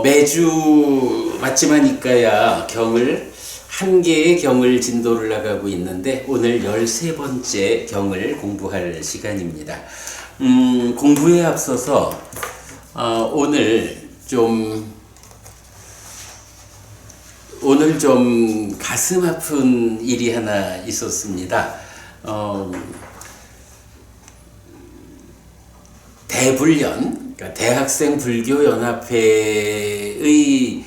매주 맞지마니까야 한 개의 경을 진도를 나가고 있는데 오늘 13번째 경을 공부할 시간입니다. 공부에 앞서서 오늘 좀 가슴 아픈 일이 하나 있었습니다. 대불련, 그러니까 대학생 불교연합회의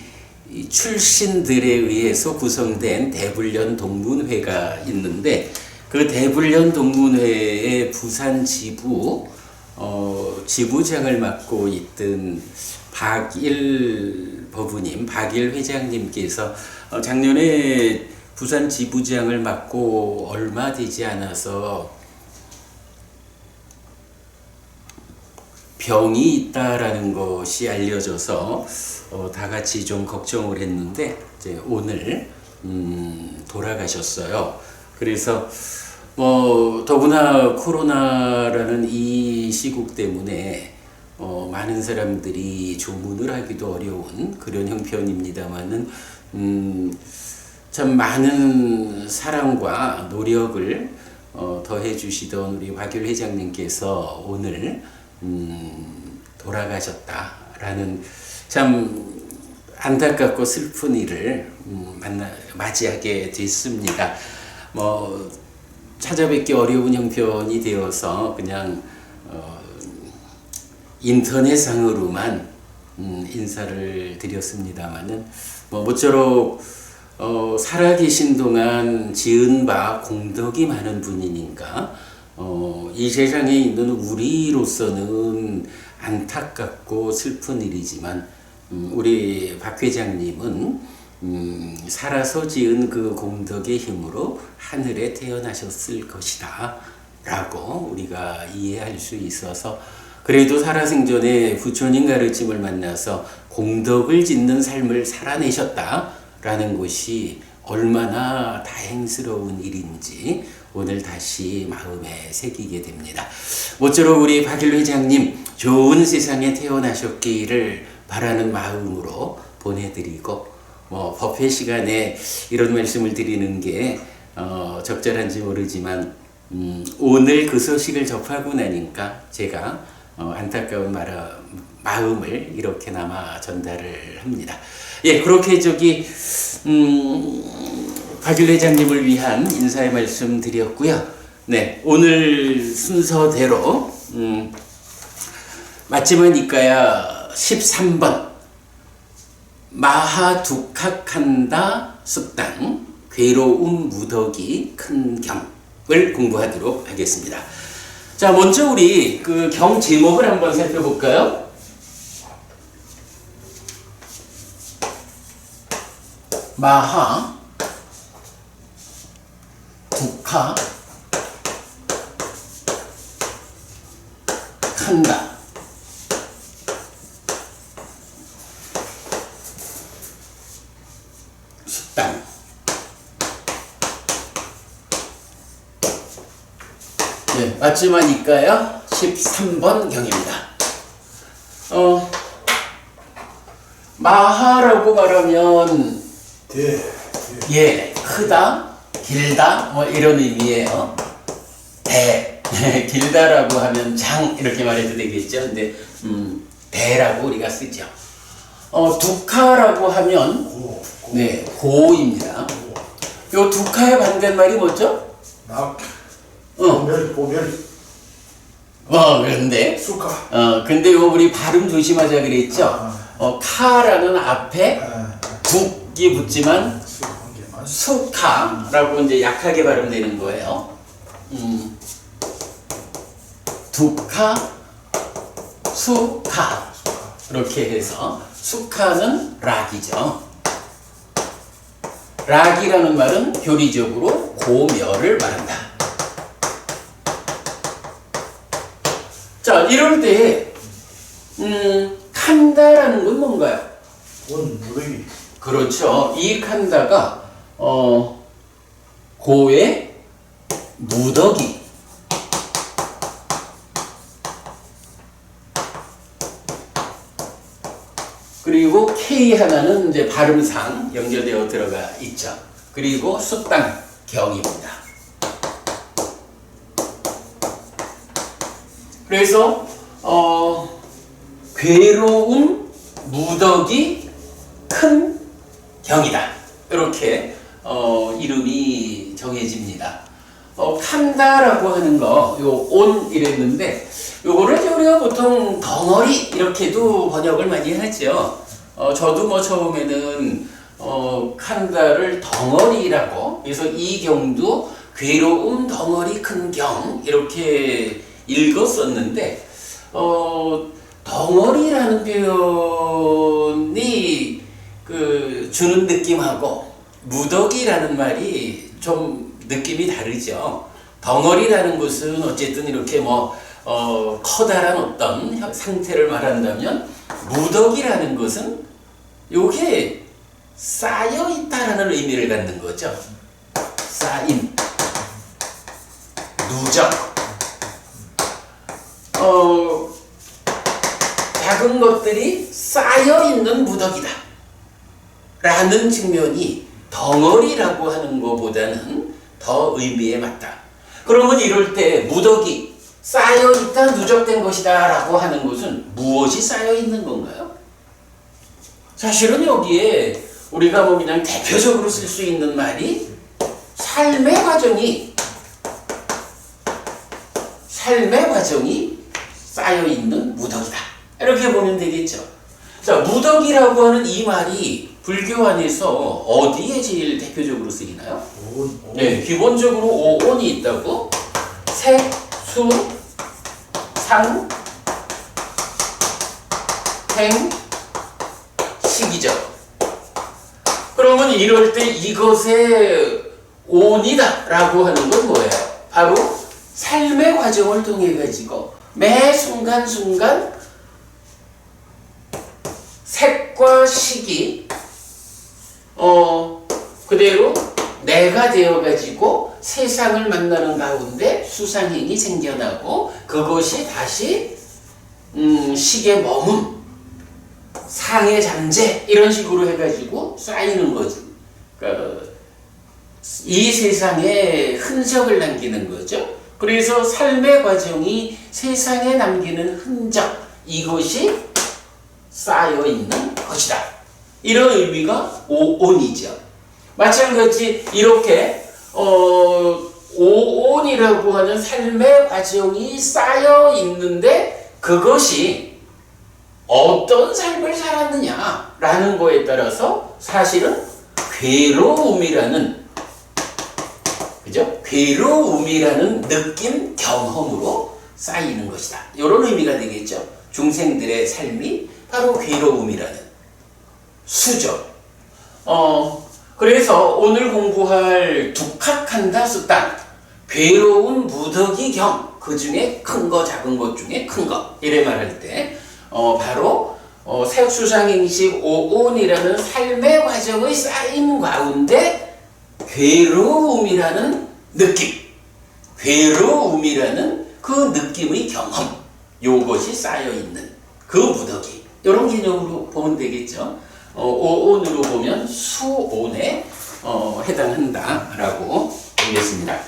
출신들에 의해서 구성된 대불련 동문회가 있는데 그 대불련 동문회의 부산 지부장을 맡고 있던 박일 회장님께서 작년에 부산 지부장을 맡고 얼마 되지 않아서 병이 있다라는 것이 알려져서 다 같이 좀 걱정을 했는데 이제 오늘 돌아가셨어요. 그래서 더구나 코로나라는 이 시국 때문에 많은 사람들이 조문을 하기도 어려운 그런 형편입니다만은 참 많은 사랑과 노력을 더해 주시던 우리 박일 회장님께서 오늘 돌아가셨다라는 참 안타깝고 슬픈 일을 맞이하게 됐습니다. 찾아뵙기 어려운 형편이 되어서 그냥 인터넷상으로만 인사를 드렸습니다만은 모쪼록 살아계신 동안 지은 바 공덕이 많은 분이니까 이 세상에 있는 우리로서는 안타깝고 슬픈 일이지만 우리 박 회장님은 살아서 지은 그 공덕의 힘으로 하늘에 태어나셨을 것이다 라고 우리가 이해할 수 있어서 그래도 살아생전에 부처님 가르침을 만나서 공덕을 짓는 삶을 살아내셨다 라는 것이 얼마나 다행스러운 일인지 오늘 다시 마음에 새기게 됩니다. 모쪼록 우리 박일 회장님 좋은 세상에 태어나셨기를 바라는 마음으로 보내드리고 법회 시간에 이런 말씀을 드리는 게 적절한지 모르지만 오늘 그 소식을 접하고 나니까 제가 안타까운 마음을 이렇게나마 전달을 합니다. 예, 그렇게 박일 회장님을 위한 인사의 말씀 드렸고요. 네, 오늘 순서대로 맞지마니까야 13번 마하두카칸다 습당 괴로움 무더기 큰 경을 공부하도록 하겠습니다. 자, 먼저 우리 그 경 제목을 한번 살펴볼까요? 마하 두카 칸다 습당. 네, 맞지마니까요 13번 경입니다. 마하라고 말하면 예, 크다, 길다 이런 의미예요. 길다라고 하면 장 이렇게 말해도 되겠죠. 근데 대라고 우리가 쓰죠. 두카라고 하면 네, 고입니다. 요 두카의 반대말이 뭐죠? 보멸. 그런데 수카. 근데 요 우리 발음 조심하자 그랬죠. 카라는 앞에 둑이 붙지만 수카라고 이제 약하게 발음되는 거예요. 두카, 수카 이렇게 해서 수카는 락이죠. 락이라는 말은 교리적으로 고멸을 말한다. 자, 이럴 때 칸다라는 건 뭔가요? 무더기. 그렇죠. 이 칸다가 고의 무더기. 그리고 그리고 K 하나는 이제 발음상 연결되어 들어가 있죠. 그리고 숫당 경입니다. 그래서 괴로움 무더기 큰 경이다. 이렇게 이름이 정해집니다. 칸다라고 하는 거, 요 온 이랬는데, 요거를 이제 우리가 보통 덩어리 이렇게도 번역을 많이 하죠. 저도 뭐 처음에는 칸다를 덩어리라고, 그래서 이 경도 괴로움 덩어리 큰 경 이렇게 읽었었는데, 덩어리라는 표현이 주는 느낌하고 무더기라는 말이 좀 느낌이 다르죠. 덩어리라는 것은 어쨌든 이렇게 커다란 어떤 상태를 말한다면, 무더기라는 것은 요게 쌓여 있다라는 의미를 갖는 거죠. 쌓임, 누적. 작은 것들이 쌓여 있는 무더기다 라는 측면이 덩어리라고 하는 것보다는 더 의미에 맞다. 그러면 이럴 때 무더기, 쌓여 있다, 누적된 것이다 라고 하는 것은 무엇이 쌓여 있는 건가요? 사실은 여기에 우리가 그냥 대표적으로 쓸 수 있는 말이 삶의 과정이 쌓여 있는 무더기다. 이렇게 보면 되겠죠. 자, 무더기라고 하는 이 말이 불교 안에서 어디에 제일 대표적으로 쓰이나요? 네, 기본적으로 오온이 있다고. 색, 수, 상, 행, 식이죠. 그러면 이럴 때 이것의 온이다 라고 하는 건 뭐예요? 바로 삶의 과정을 통해 가지고 매 순간순간 색과 식이 그대로 내가 되어가지고 세상을 만나는 가운데 수상행이 생겨나고, 그것이 다시 식의 머문, 상의 잠재 이런 식으로 해가지고 쌓이는 거지. 그러니까 이 세상에 흔적을 남기는 거죠. 그래서 삶의 과정이 세상에 남기는 흔적, 이것이 쌓여 있는 것이다. 이런 의미가 오온이죠. 마찬가지 이렇게 오온이라고 하는 삶의 과정이 쌓여 있는데, 그것이 어떤 삶을 살았느냐라는 거에 따라서 사실은 괴로움이라는, 그죠? 괴로움이라는 느낌, 경험으로 쌓이는 것이다. 이런 의미가 되겠죠. 중생들의 삶이 바로 괴로움이라는 수죠. 그래서 오늘 공부할 두카칸다 수단, 괴로운 무더기 경, 그 중에 큰 거, 작은 것 중에 큰 거, 이래 말할 때, 바로 색수상행식 오온이라는 삶의 과정의 쌓임 가운데 괴로움이라는 느낌, 괴로움이라는 그 느낌의 경험, 요것이 쌓여있는 그 무더기, 이런 개념으로 보면 되겠죠. 오온으로 보면 수온에 해당한다라고 보겠습니다.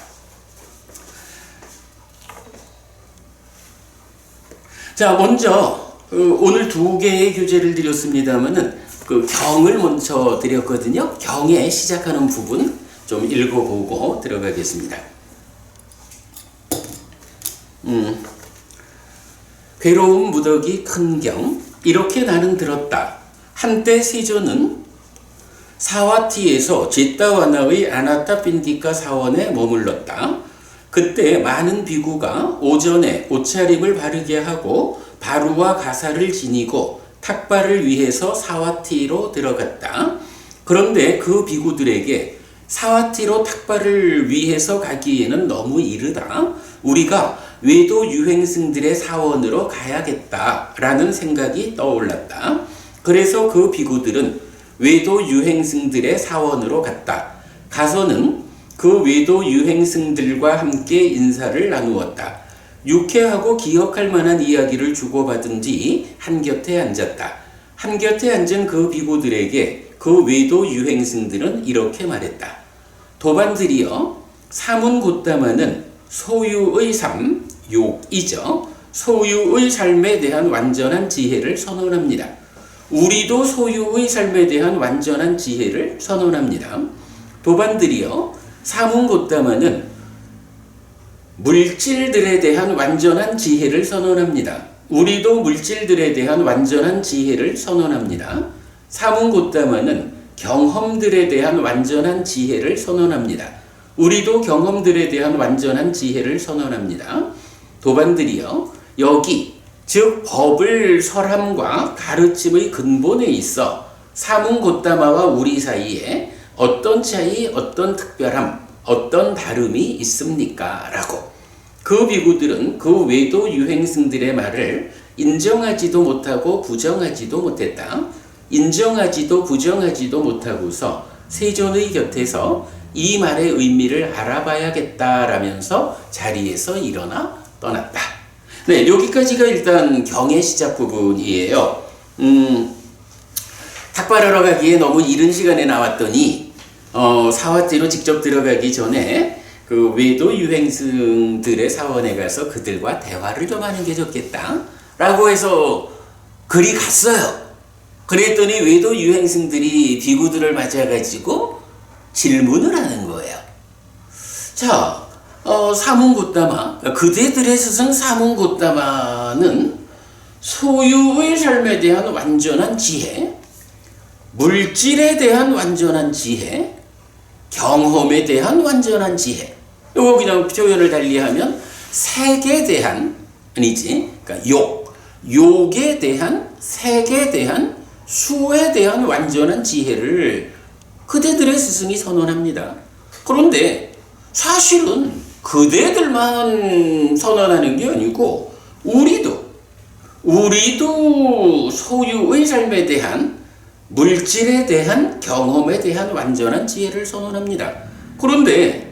자, 먼저 오늘 두 개의 교재를 드렸습니다만은 그 경을 먼저 드렸거든요. 경에 시작하는 부분 좀 읽어보고 들어가겠습니다. 괴로움 무더기 큰 경, 이렇게 나는 들었다. 한때 세존은 사와티에서 제타와나의 아나타핀디카 사원에 머물렀다. 그때 많은 비구가 오전에 옷차림을 바르게 하고 바루와 가사를 지니고 탁발을 위해서 사와티로 들어갔다. 그런데 그 비구들에게 사와티로 탁발을 위해서 가기에는 너무 이르다. 우리가 외도 유행승들의 사원으로 가야겠다라는 생각이 떠올랐다. 그래서 그 비구들은 외도 유행승들의 사원으로 갔다. 가서는 그 외도 유행승들과 함께 인사를 나누었다. 유쾌하고 기억할 만한 이야기를 주고받은 뒤 한곁에 앉았다. 한곁에 앉은 그 비구들에게 그 외도 유행승들은 이렇게 말했다. 도반들이여, 사문고다마는 소유의 삶, 욕이죠. 소유의 삶에 대한 완전한 지혜를 선언합니다. 우리도 소유의 삶에 대한 완전한 지혜를 선언합니다. 도반들이여, 사문고다마는 물질들에 대한 완전한 지혜를 선언합니다. 우리도 물질들에 대한 완전한 지혜를 선언합니다. 사문고다마는 경험들에 대한 완전한 지혜를 선언합니다. 우리도 경험들에 대한 완전한 지혜를 선언합니다. 도반들이여, 여기 즉 법을 설함과 가르침의 근본에 있어 사문고다마와 우리 사이에 어떤 차이, 어떤 특별함, 어떤 다름이 있습니까? 라고 그 비구들은 그 외도 유행승들의 말을 인정하지도 못하고 부정하지도 못했다. 인정하지도 부정하지도 못하고서 세존의 곁에서 이 말의 의미를 알아봐야겠다라면서 자리에서 일어나 떠났다. 네, 여기까지가 일단 경의 시작 부분이에요. 탁발하러 가기에 너무 이른 시간에 나왔더니 사화지로 직접 들어가기 전에 그 외도 유행승들의 사원에 가서 그들과 대화를 좀 하는 게 좋겠다 라고 해서 그리 갔어요. 그랬더니 외도 유행승들이 비구들을 맞아가지고 질문을 하는 거예요. 자, 사문고다마, 그대들의 스승 사문고다마는 소유의 삶에 대한 완전한 지혜, 물질에 대한 완전한 지혜, 경험에 대한 완전한 지혜. 이거 그냥 표현을 달리하면 색에 대한, 아니지, 그러니까 욕에 대한, 색에 대한, 수에 대한 완전한 지혜를 그대들의 스승이 선언합니다. 그런데 사실은 그대들만 선언하는 게 아니고 우리도 소유의 삶에 대한, 물질에 대한, 경험에 대한 완전한 지혜를 선언합니다. 그런데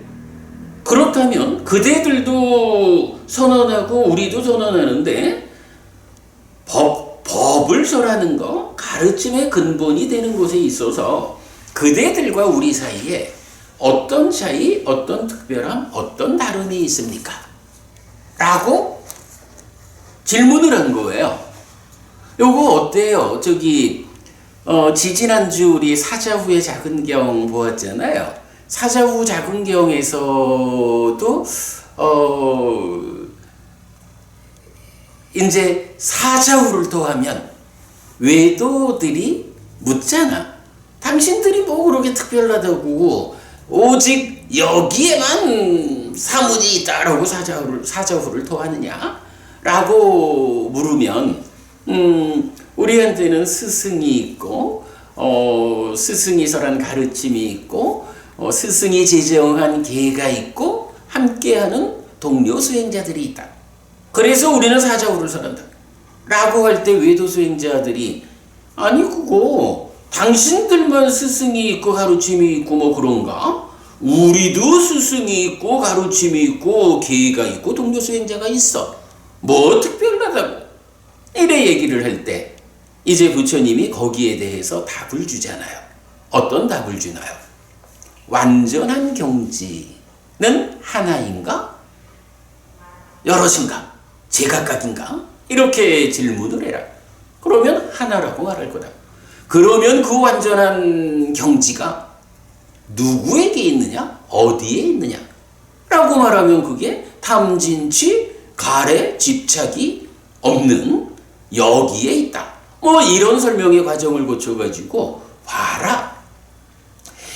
그렇다면 그대들도 선언하고 우리도 선언하는데 법을 설하는 거, 가르침의 근본이 되는 곳에 있어서 그대들과 우리 사이에 어떤 차이, 어떤 특별함, 어떤 다름이 있습니까? 라고 질문을 한 거예요. 요거 어때요? 지지난주 우리 사자후의 작은경 보았잖아요. 사자후 작은경에서도 이제 사자후를 더하면 외도들이 묻잖아. 당신들이 뭐 그렇게 특별하다고 오직 여기에만 사문이 있다라고 사자후를 더하느냐? 라고 물으면 우리한테는 스승이 있고 스승이 설한 가르침이 있고 스승이 제정한 계가 있고 함께하는 동료 수행자들이 있다. 그래서 우리는 사자후를 설한다. 라고 할 때 외도 수행자들이 아니 그거 당신들만 스승이 있고 가르침이 있고 뭐 그런가? 우리도 스승이 있고 가르침이 있고 계가 있고 동료 수행자가 있어. 뭐 특별하다고? 이래 얘기를 할 때 이제 부처님이 거기에 대해서 답을 주잖아요. 어떤 답을 주나요? 완전한 경지는 하나인가? 여럿인가? 제각각인가? 이렇게 질문을 해라. 그러면 하나라고 말할 거다. 그러면 그 완전한 경지가 누구에게 있느냐? 어디에 있느냐? 라고 말하면 그게 탐진치, 가래, 집착이 없는 여기에 있다. 뭐 이런 설명의 과정을 거쳐가지고 봐라.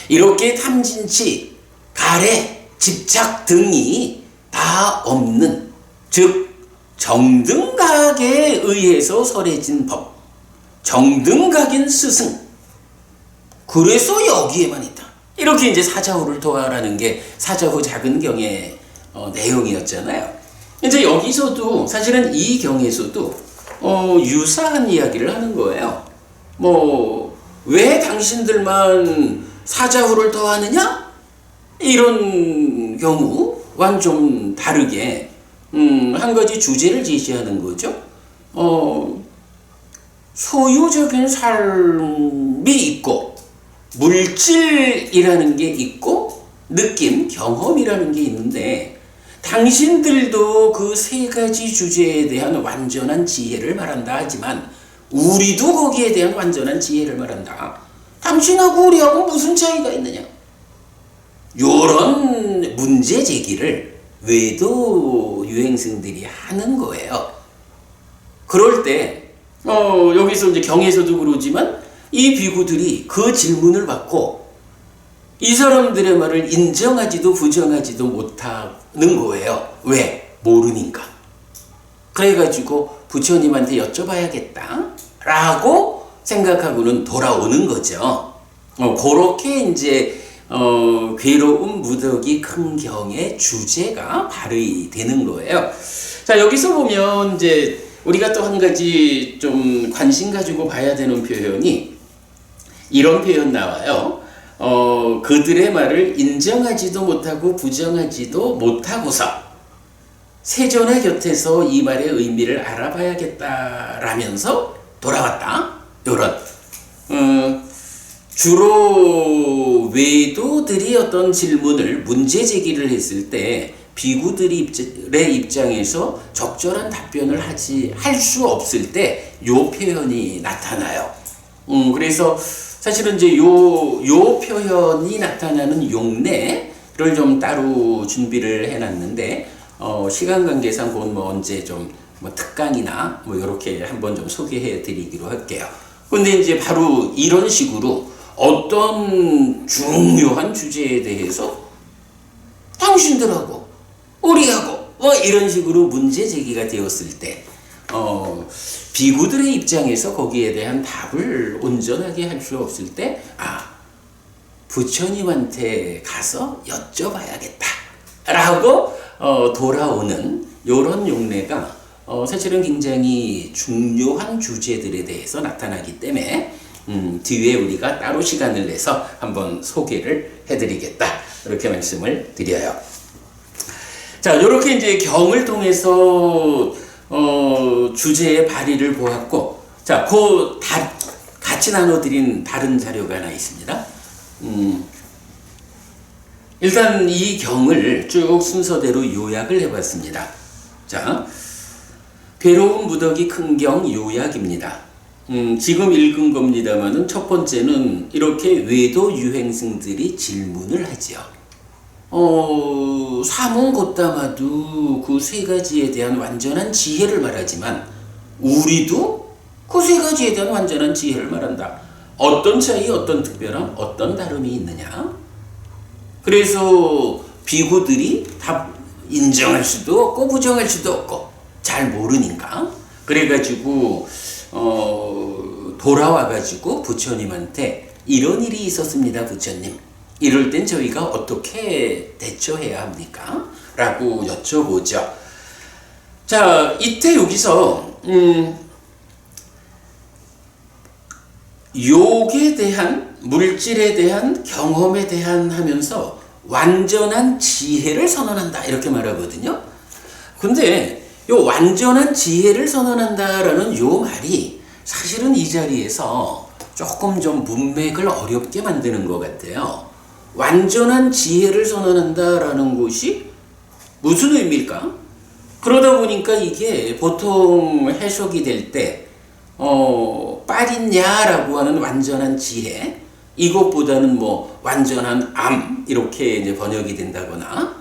이렇게 탐진치, 가래, 집착 등이 다 없는, 즉 정등각에 의해서 설해진 법, 정등각인 스승, 그래서 여기에만 있다. 이렇게 이제 사자후를 더하라는 게 사자후 작은경의 내용이었잖아요. 이제 여기서도 사실은 이 경에서도 유사한 이야기를 하는 거예요. 왜 당신들만 사자후를 더하느냐? 이런 경우와는 좀 다르게 한 가지 주제를 제시하는 거죠. 소유적인 삶이 있고 물질이라는 게 있고 느낌, 경험이라는 게 있는데 당신들도 그 세 가지 주제에 대한 완전한 지혜를 말한다 하지만 우리도 거기에 대한 완전한 지혜를 말한다. 당신하고 우리하고 무슨 차이가 있느냐? 요런 문제 제기를 외도 유행승들이 하는 거예요. 그럴 때 여기서 이제 경에서도 그러지만 이 비구들이 그 질문을 받고 이 사람들의 말을 인정하지도 부정하지도 못하는 거예요. 왜? 모르니까. 그래가지고 부처님한테 여쭤봐야겠다 라고 생각하고는 돌아오는 거죠. 그렇게 이제 괴로운 무더기 큰 경의 주제가 발휘되는 거예요. 자, 여기서 보면 이제 우리가 또 한 가지 좀 관심 가지고 봐야 되는 표현이 이런 표현 나와요. 그들의 말을 인정하지도 못하고 부정하지도 못하고서 세존의 곁에서 이 말의 의미를 알아봐야겠다라면서 돌아왔다. 요런 주로 외도들이 어떤 질문을 문제 제기를 했을 때 비구들의 입장에서 적절한 답변을 할 수 없을 때 요 표현이 나타나요. 그래서 사실은 이제 요 표현이 나타나는 용례를 좀 따로 준비를 해놨는데 시간 관계상 그건 뭐 언제 좀 뭐 특강이나 뭐 이렇게 한번 좀 소개해 드리기로 할게요. 근데 이제 바로 이런 식으로 어떤 중요한 주제에 대해서 당신들하고 우리하고 뭐 이런 식으로 문제 제기가 되었을 때 비구들의 입장에서 거기에 대한 답을 온전하게 할 수 없을 때 부처님한테 가서 여쭤봐야겠다 라고 돌아오는 이런 용례가 사실은 굉장히 중요한 주제들에 대해서 나타나기 때문에 뒤에 우리가 따로 시간을 내서 한번 소개를 해드리겠다 이렇게 말씀을 드려요. 자, 이렇게 이제 경을 통해서 주제의 발휘를 보았고, 자, 같이 나눠드린 다른 자료가 하나 있습니다. 일단 이 경을 쭉 순서대로 요약을 해봤습니다. 자, 괴로운 무더기 큰 경 요약입니다. 지금 읽은 겁니다만은 첫 번째는 이렇게 외도 유행승들이 질문을 하죠. 사문 걷다마도 그 세 가지에 대한 완전한 지혜를 말하지만 우리도 그 세 가지에 대한 완전한 지혜를 말한다. 어떤 차이, 어떤 특별함, 어떤 다름이 있느냐? 그래서 비구들이 답 인정할 수도 없고 부정할 수도 없고 잘 모르니까 그래가지고 돌아와가지고 부처님한테 이런 일이 있었습니다, 부처님. 이럴 땐 저희가 어떻게 대처해야 합니까? 라고 여쭤보죠. 자, 이때 여기서 욕에 대한, 물질에 대한, 경험에 대한 하면서 완전한 지혜를 선언한다 이렇게 말하거든요. 근데 요 완전한 지혜를 선언한다라는 요 말이 사실은 이 자리에서 조금 좀 문맥을 어렵게 만드는 것 같아요. 완전한 지혜를 선언한다라는 것이 무슨 의미일까? 그러다 보니까 이게 보통 해석이 될 때 빠릿냐라고 하는 완전한 지혜, 이것보다는 뭐 완전한 암 이렇게 이제 번역이 된다거나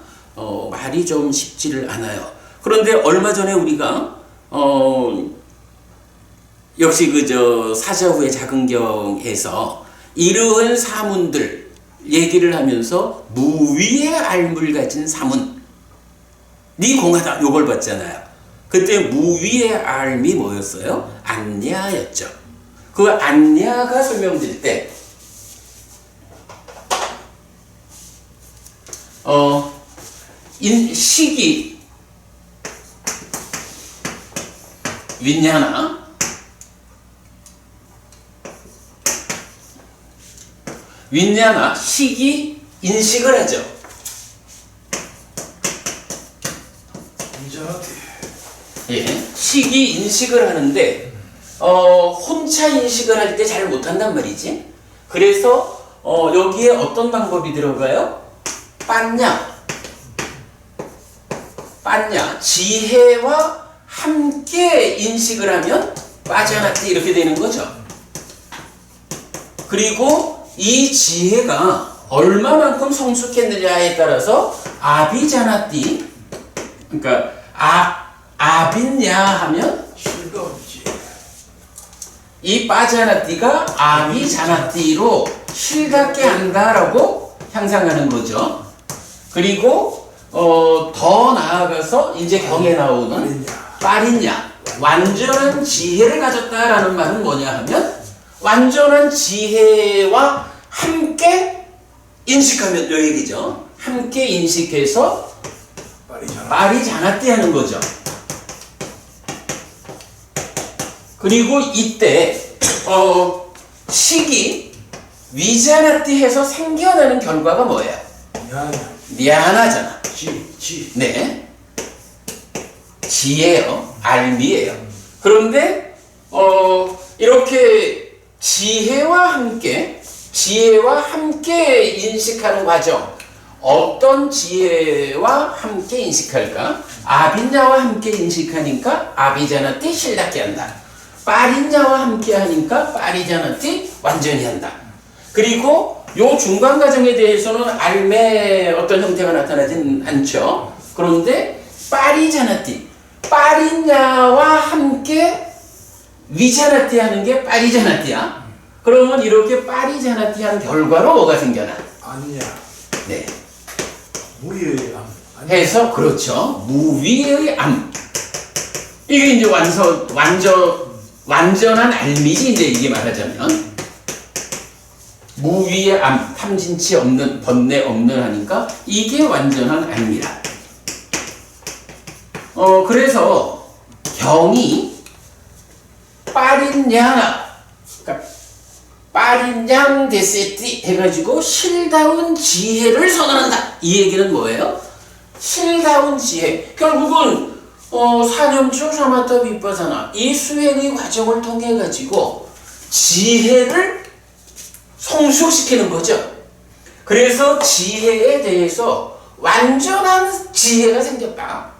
말이 좀 쉽지를 않아요. 그런데 얼마 전에 우리가 역시 그저 사자후의 작은경에서 이러한 사문들 얘기를 하면서 무위의 알물 가진 사문, 네 공하다 요걸 봤잖아요. 그때 무위의 알미 뭐였어요? 안냐였죠. 그 안냐가 설명될 때 시기 윈냐나 윈냐나 시기 인식을 하죠. 예, 시기 인식을 하는데 혼차 인식을 할 때 잘 못한단 말이지. 그래서 여기에 어떤 방법이 들어가요? 빤냐, 지혜와 함께 인식을 하면 빠져났지 이렇게 되는 거죠. 그리고 이 지혜가 얼마만큼 성숙했느냐에 따라서 아비자나띠, 그러니까 아빈냐 하면 실감지. 이 빠자나띠가 아비자나띠로 실답게 한다라고 향상하는 거죠. 그리고 더 나아가서 이제 경에 나오는 빠리냐, 완전한 지혜를 가졌다라는 말은 뭐냐 하면 완전한 지혜와 함께 인식하면 요 얘기죠. 함께 인식해서 빠리자나띠 하는 거죠. 그리고 이때 식이 위자나띠 해서 생겨나는 결과가 뭐예요? 냐나잖아. 네. 지혜요. 알미예요. 그런데 이렇게 지혜와 함께 인식하는 과정. 어떤 지혜와 함께 인식할까? 아빈냐와 함께 인식하니까 아비자나띠 실답게 한다. 빠린냐와 함께 하니까 빠리자나띠 완전히 한다. 그리고 요 중간 과정에 대해서는 알매 어떤 형태가 나타나진 않죠. 그런데 빠리자나띠, 빠린냐와 함께 위자나띠 하는 게 빠리자나띠야. 그러면 이렇게 빠리자나띠 한 결과로 뭐가 생겨나? 아니야. 네. 무의의 암. 해서 그렇죠. 무위의 암. 이게 이제 완전한 알미지 이제 이게 말하자면 무위의 암, 탐진치 없는, 번뇌 없는 하니까 이게 완전한 알미라. 그래서 경이 빠린냐나, 그러니까 빠린양 데세띠 해가지고 실다운 지혜를 선언한다. 이 얘기는 뭐예요? 실다운 지혜. 결국은 사념충 사마타 윗바사나 이 수행의 과정을 통해 가지고 지혜를 성숙시키는 거죠. 그래서 지혜에 대해서 완전한 지혜가 생겼다.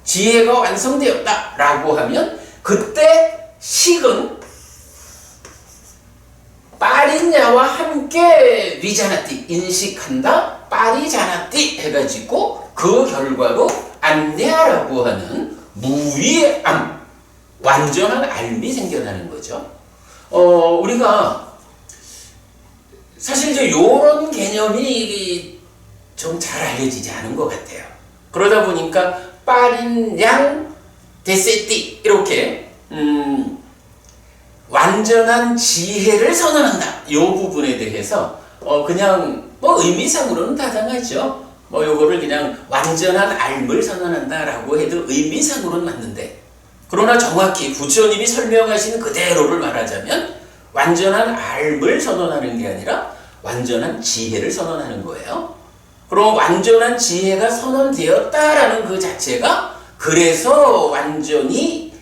지혜가 완성되었다. 라고 하면 그때 식은 빠린냐와 함께 위자나띠 인식한다. 빠리자나띠 해가지고 그 결과로 안냐라고 하는 무위의 암, 완전한 알미 생겨나는 거죠. 우리가 사실 이제 요런 개념이 좀 잘 알려지지 않은 것 같아요. 그러다 보니까 빠린양 데세띠 이렇게 완전한 지혜를 선언한다. 요 부분에 대해서 그냥 의미상으로는 타당하죠. 요거를 그냥 완전한 알을 선언한다라고 해도 의미상으로는 맞는데, 그러나 정확히 부처님이 설명하신 그대로를 말하자면 완전한 알을 선언하는 게 아니라 완전한 지혜를 선언하는 거예요. 그럼 완전한 지혜가 선언되었다라는 그 자체가 그래서 완전히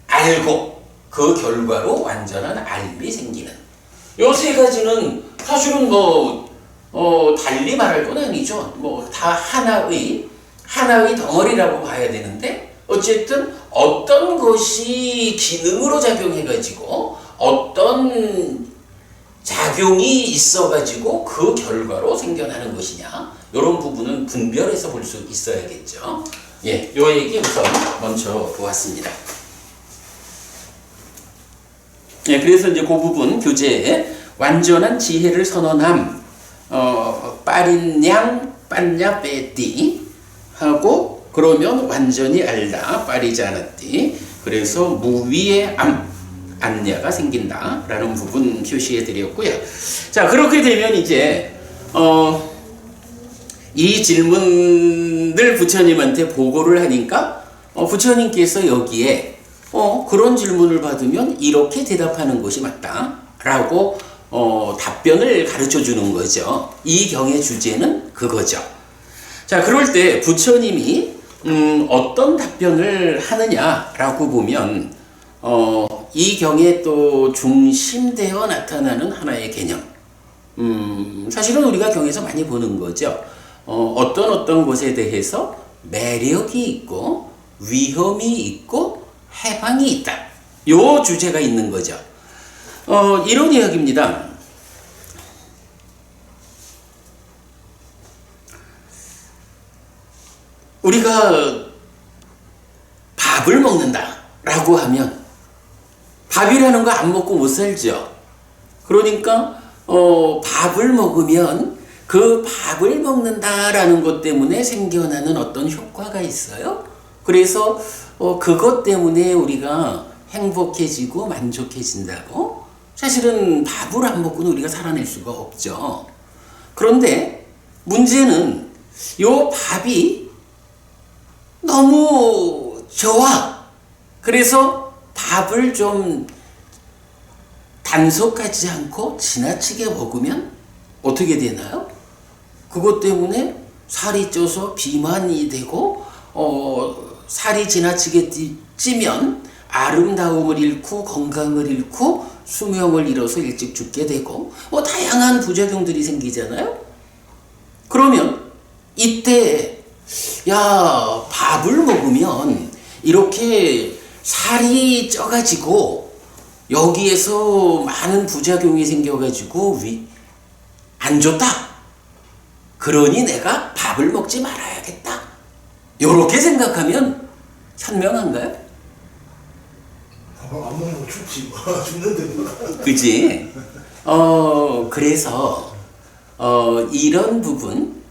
알고 그 결과로 완전한 알이 생기는 요 세 가지는 사실은 달리 말할 건 아니죠. 다 하나의 덩어리라고 봐야 되는데, 어쨌든 어떤 것이 기능으로 작용해가지고 어떤 작용이 있어가지고 그 결과로 생겨나는 것이냐, 이런 부분은 분별해서 볼 수 있어야겠죠. 예, 요 얘기 우선 먼저 보았습니다. 예, 그래서 이제 그 부분 교재에 완전한 지혜를 선언함, 빠린양 빤냐 빼띠 하고, 그러면 완전히 알다 빠리자나띠, 그래서 무위의 안냐가 생긴다라는 부분 표시해 드렸고요. 자, 그렇게 되면 이제 이 질문을 부처님한테 보고를 하니까 부처님께서 여기에 그런 질문을 받으면 이렇게 대답하는 것이 맞다라고 답변을 가르쳐 주는 거죠. 이 경의 주제는 그거죠. 자, 그럴 때 부처님이 어떤 답변을 하느냐라고 보면 이 경에 또 중심되어 나타나는 하나의 개념. 사실은 우리가 경에서 많이 보는 거죠. 어떤 곳에 대해서 매력이 있고 위험이 있고 해방이 있다. 요 주제가 있는 거죠. 이런 이야기입니다. 우리가 밥을 먹는다라고 하면 밥이라는 거 안 먹고 못 살죠. 그러니까 밥을 먹으면 그 밥을 먹는다라는 것 때문에 생겨나는 어떤 효과가 있어요. 그래서 그것 때문에 우리가 행복해지고 만족해진다고? 사실은 밥을 안 먹고는 우리가 살아낼 수가 없죠. 그런데 문제는 요 밥이 너무 좋아. 그래서 밥을 좀 단속하지 않고 지나치게 먹으면 어떻게 되나요? 그것 때문에 살이 쪄서 비만이 되고 살이 지나치게 찌면 아름다움을 잃고 건강을 잃고 수명을 잃어서 일찍 죽게 되고 다양한 부작용들이 생기잖아요. 그러면 이때 밥을 먹으면 이렇게 살이 쪄가지고 여기에서 많은 부작용이 생겨가지고 안 좋다. 그러니 내가 밥을 먹지 말아야겠다. 요렇게 생각하면 현명한가요? 안 먹는 거 죽지. 죽는데. 그지? 그래서 이런 부분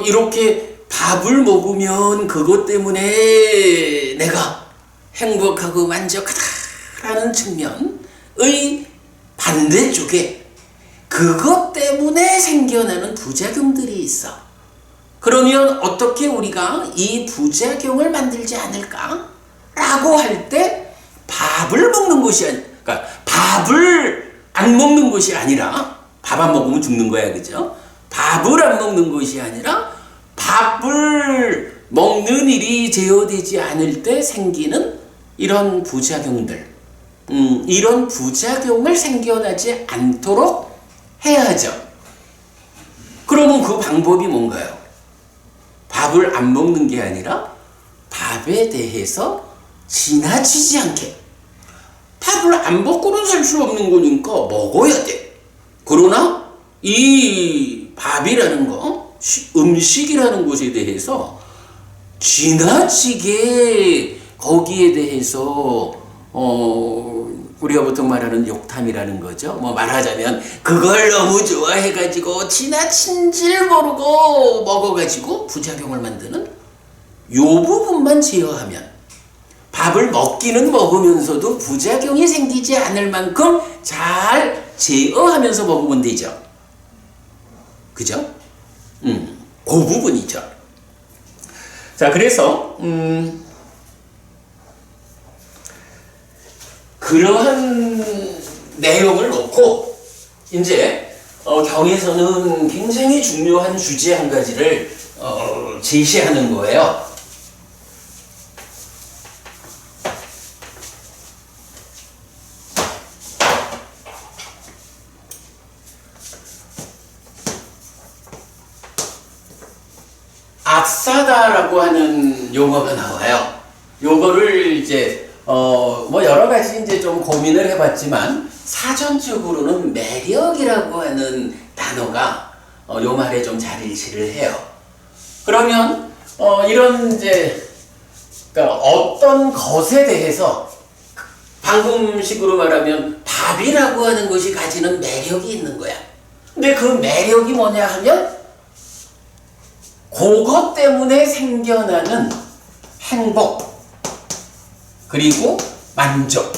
이렇게 밥을 먹으면 그것 때문에 내가 행복하고 만족하다라는 측면의 반대쪽에 그것 때문에 생겨나는 부작용들이 있어. 그러면 어떻게 우리가 이 부작용을 만들지 않을까? 라고 할 때 밥을 먹는 것이 그러니까 밥을 안 먹는 것이 아니라 밥 안 먹으면 죽는 거야, 그죠? 밥을 안 먹는 것이 아니라 밥을 먹는 일이 제어되지 않을 때 생기는 이런 부작용들, 이런 부작용을 생겨나지 않도록 해야죠. 그러면 그 방법이 뭔가요? 밥을 안 먹는 게 아니라 밥에 대해서 지나치지 않게. 밥을 안 먹고는 살 수 없는 거니까 먹어야 돼. 그러나 이 밥이라는 거, 음식이라는 것에 대해서 지나치게 거기에 대해서 우리가 보통 말하는 욕탐이라는 거죠. 말하자면 그걸 너무 좋아해가지고 지나친 줄 모르고 먹어가지고 부작용을 만드는 요 부분만 제어하면 밥을 먹기는 먹으면서도 부작용이 생기지 않을 만큼 잘 제어하면서 먹으면 되죠. 그죠? 그 부분이죠. 자, 그래서 그러한 내용을 놓고 이제 경에서는 굉장히 중요한 주제 한 가지를 제시하는 거예요. 악사다라고 하는 용어가 나와요. 요거를 이제 여러 가지 이제 좀 고민을 해봤지만 사전적으로는 매력이라고 하는 단어가 요 말에 좀 잘 일치를 해요. 그러면 이런 이제 그러니까 어떤 것에 대해서 방금식으로 말하면 밥이라고 하는 것이 가지는 매력이 있는 거야. 근데 그 매력이 뭐냐 하면 그것 때문에 생겨나는 행복 그리고 만족.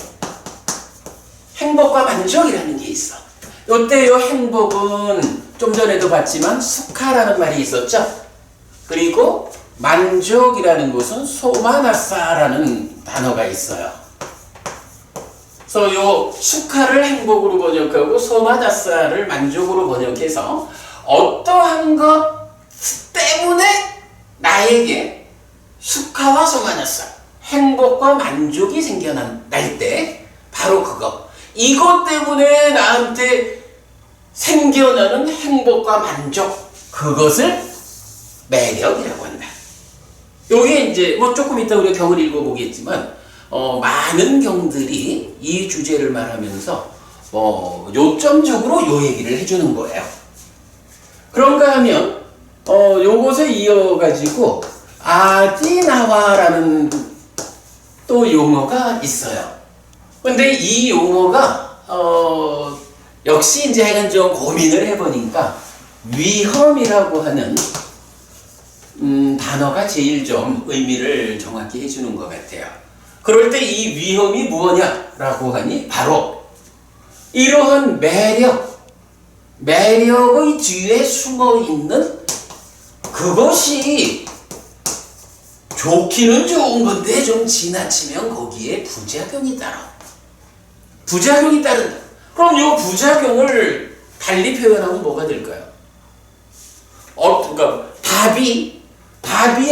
행복과 만족이라는 게 있어. 요때 요 행복은 좀 전에도 봤지만 수카라는 말이 있었죠. 그리고 만족이라는 것은 소마나사라는 단어가 있어요. 그래서 요 수카를 행복으로 번역하고 소마나사를 만족으로 번역해서 어떠한 것 때문에 나에게 수카와 소마나사 행복과 만족이 생겨날 때 바로 그거. 이것 때문에 나한테 생겨나는 행복과 만족, 그것을 매력이라고 한다. 요게 이제 뭐 조금 이따 우리가 경을 읽어보겠지만 많은 경들이 이 주제를 말하면서 요점적으로 요 얘기를 해주는 거예요. 그런가 하면 요것에 이어가지고 아디나와라는 또 용어가 있어요. 근데 이 용어가 역시 이제 하여간 좀 고민을 해보니까 위험이라고 하는 단어가 제일 좀 의미를 정확히 해주는 것 같아요. 그럴 때 이 위험이 무엇냐라고 하니 바로 이러한 매력의 뒤에 숨어있는 그것이 좋기는 좋은 건데 좀 지나치면 거기에 부작용이 따른다. 그럼 이 부작용을 달리 표현하면 뭐가 될까요? 그러니까 밥이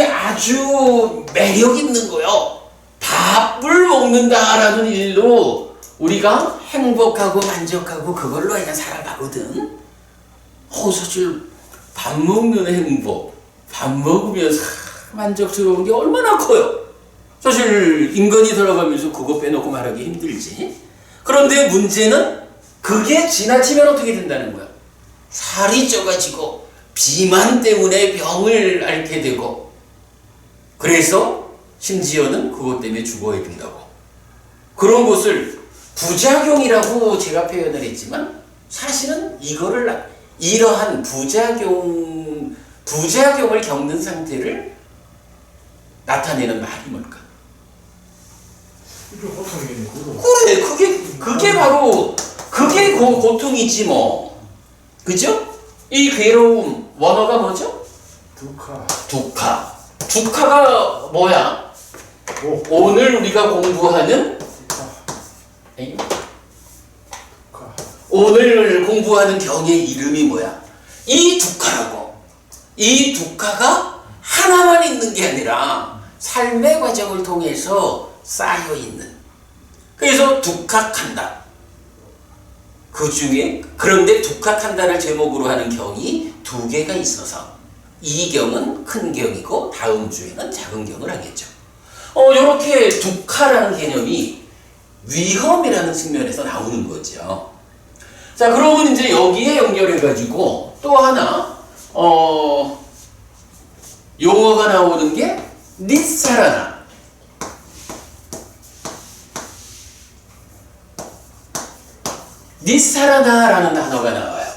아주 매력 있는 거요. 밥을 먹는다라는 일로 우리가 행복하고 만족하고 그걸로 그냥 살아가거든. 사실 밥 먹는 행복, 밥 먹으면서 만족스러운 게 얼마나 커요. 사실 인간이 살아가면서 그거 빼놓고 말하기 힘들지. 그런데 문제는 그게 지나치면 어떻게 된다는 거야. 살이 쪄가지고 비만 때문에 병을 앓게 되고, 그래서 심지어는 그것 때문에 죽어야 된다고. 그런 것을 부작용이라고 제가 표현을 했지만 사실은 이러한 부작용을 겪는 상태를 나타내는 말이 뭘까? 이게 고통이겠네. 그래, 그게 바로 그게 고통이지 뭐. 그죠? 이 괴로움 원어가 뭐죠? 두카가 뭐야? 오늘 우리가 공부하는 오늘 공부하는 경의 이름이 뭐야? 이 두카라고. 이 두카가 하나만 있는 게 아니라 삶의 과정을 통해서 쌓여 있는. 그래서 두카칸다. 그 중에 그런데 두카칸다를 제목으로 하는 경이 두 개가 있어서 이 경은 큰 경이고 다음 주에는 작은 경을 하겠죠. 이렇게 두카라는 개념이 위험이라는 측면에서 나오는 거죠. 자, 그러면 이제 여기에 연결해가지고 또 하나 용어가 나오는 게 니사라나. 니사라나라는 단어가 나와요.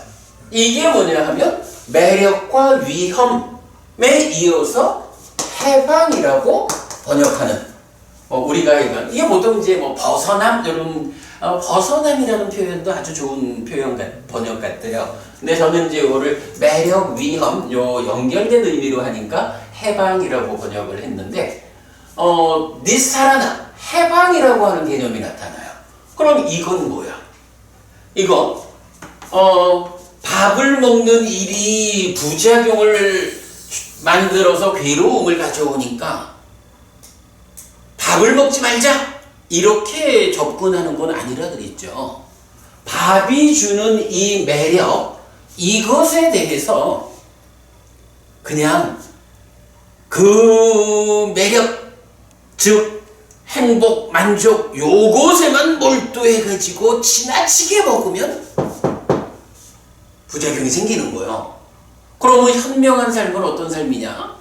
이게 뭐냐 하면 매력과 위험에 이어서 해방이라고 번역하는, 우리가 이게 보통 이제 벗어남, 이런 벗어남이라는 표현도 아주 좋은 번역 같아요. 근데 저는 이제 이거를 매력, 위험 연결된 의미로 하니까 해방이라고 번역을 했는데, 니사라나 해방이라고 하는 개념이 나타나요. 그럼 이건 뭐야? 이거 밥을 먹는 일이 부작용을 만들어서 괴로움을 가져오니까 밥을 먹지 말자 이렇게 접근하는 건 아니라 그랬죠. 밥이 주는 이 매력, 이것에 대해서 그냥 그 매력, 즉 행복, 만족 요것에만 몰두해가지고 지나치게 먹으면 부작용이 생기는 거예요. 그러면 현명한 삶은 어떤 삶이냐?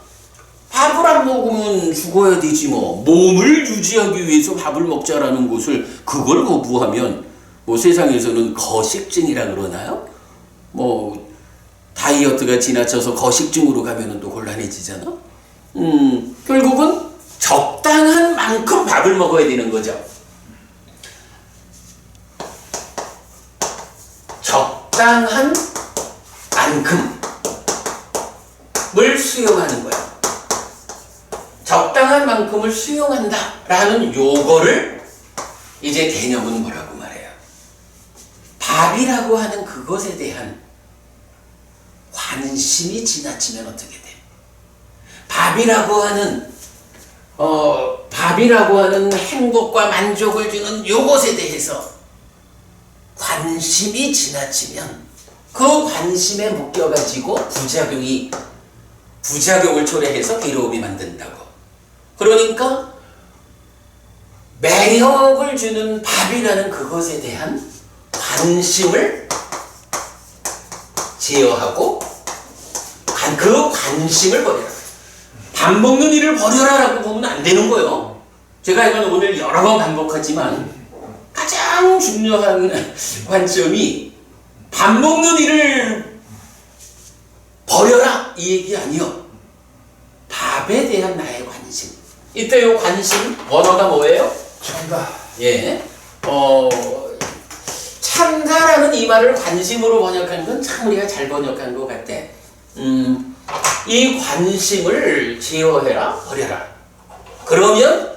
밥을 안 먹으면 죽어야 되지 뭐. 몸을 유지하기 위해서 밥을 먹자라는 것을 그걸 거부하면 세상에서는 거식증이라 그러나요? 다이어트가 지나쳐서 거식증으로 가면은 또 곤란해지잖아. 결국은 적당한 만큼 밥을 먹어야 되는 거죠. 적당한 만큼을 수용하는 거야. 적당한 만큼을 수용한다라는 요거를 이제 개념은 뭐라고 말해요? 밥이라고 하는 그것에 대한 관심이 지나치면 어떻게 돼? 밥이라고 하는 밥이라고 하는 행복과 만족을 주는 요것에 대해서 관심이 지나치면 그 관심에 묶여가지고 부작용을 초래해서 괴로움이 만든다고. 그러니까 매력을 주는 밥이라는 그것에 대한 관심을 제어하고 그 관심을 버려라. 밥 먹는 일을 버려라라고 보면 안 되는 거예요. 제가 이건 오늘 여러 번 반복하지만 가장 중요한 관점이 밥 먹는 일을 버려라 이 얘기 아니요. 밥에 대한 나의 관심. 이때 요 관심 원어가 뭐예요? 찬다. 예. 찬다라는 이 말을 관심으로 번역한 건 참 우리가 잘 번역한 것 같아. 이 관심을 제어해라, 버려라. 그러면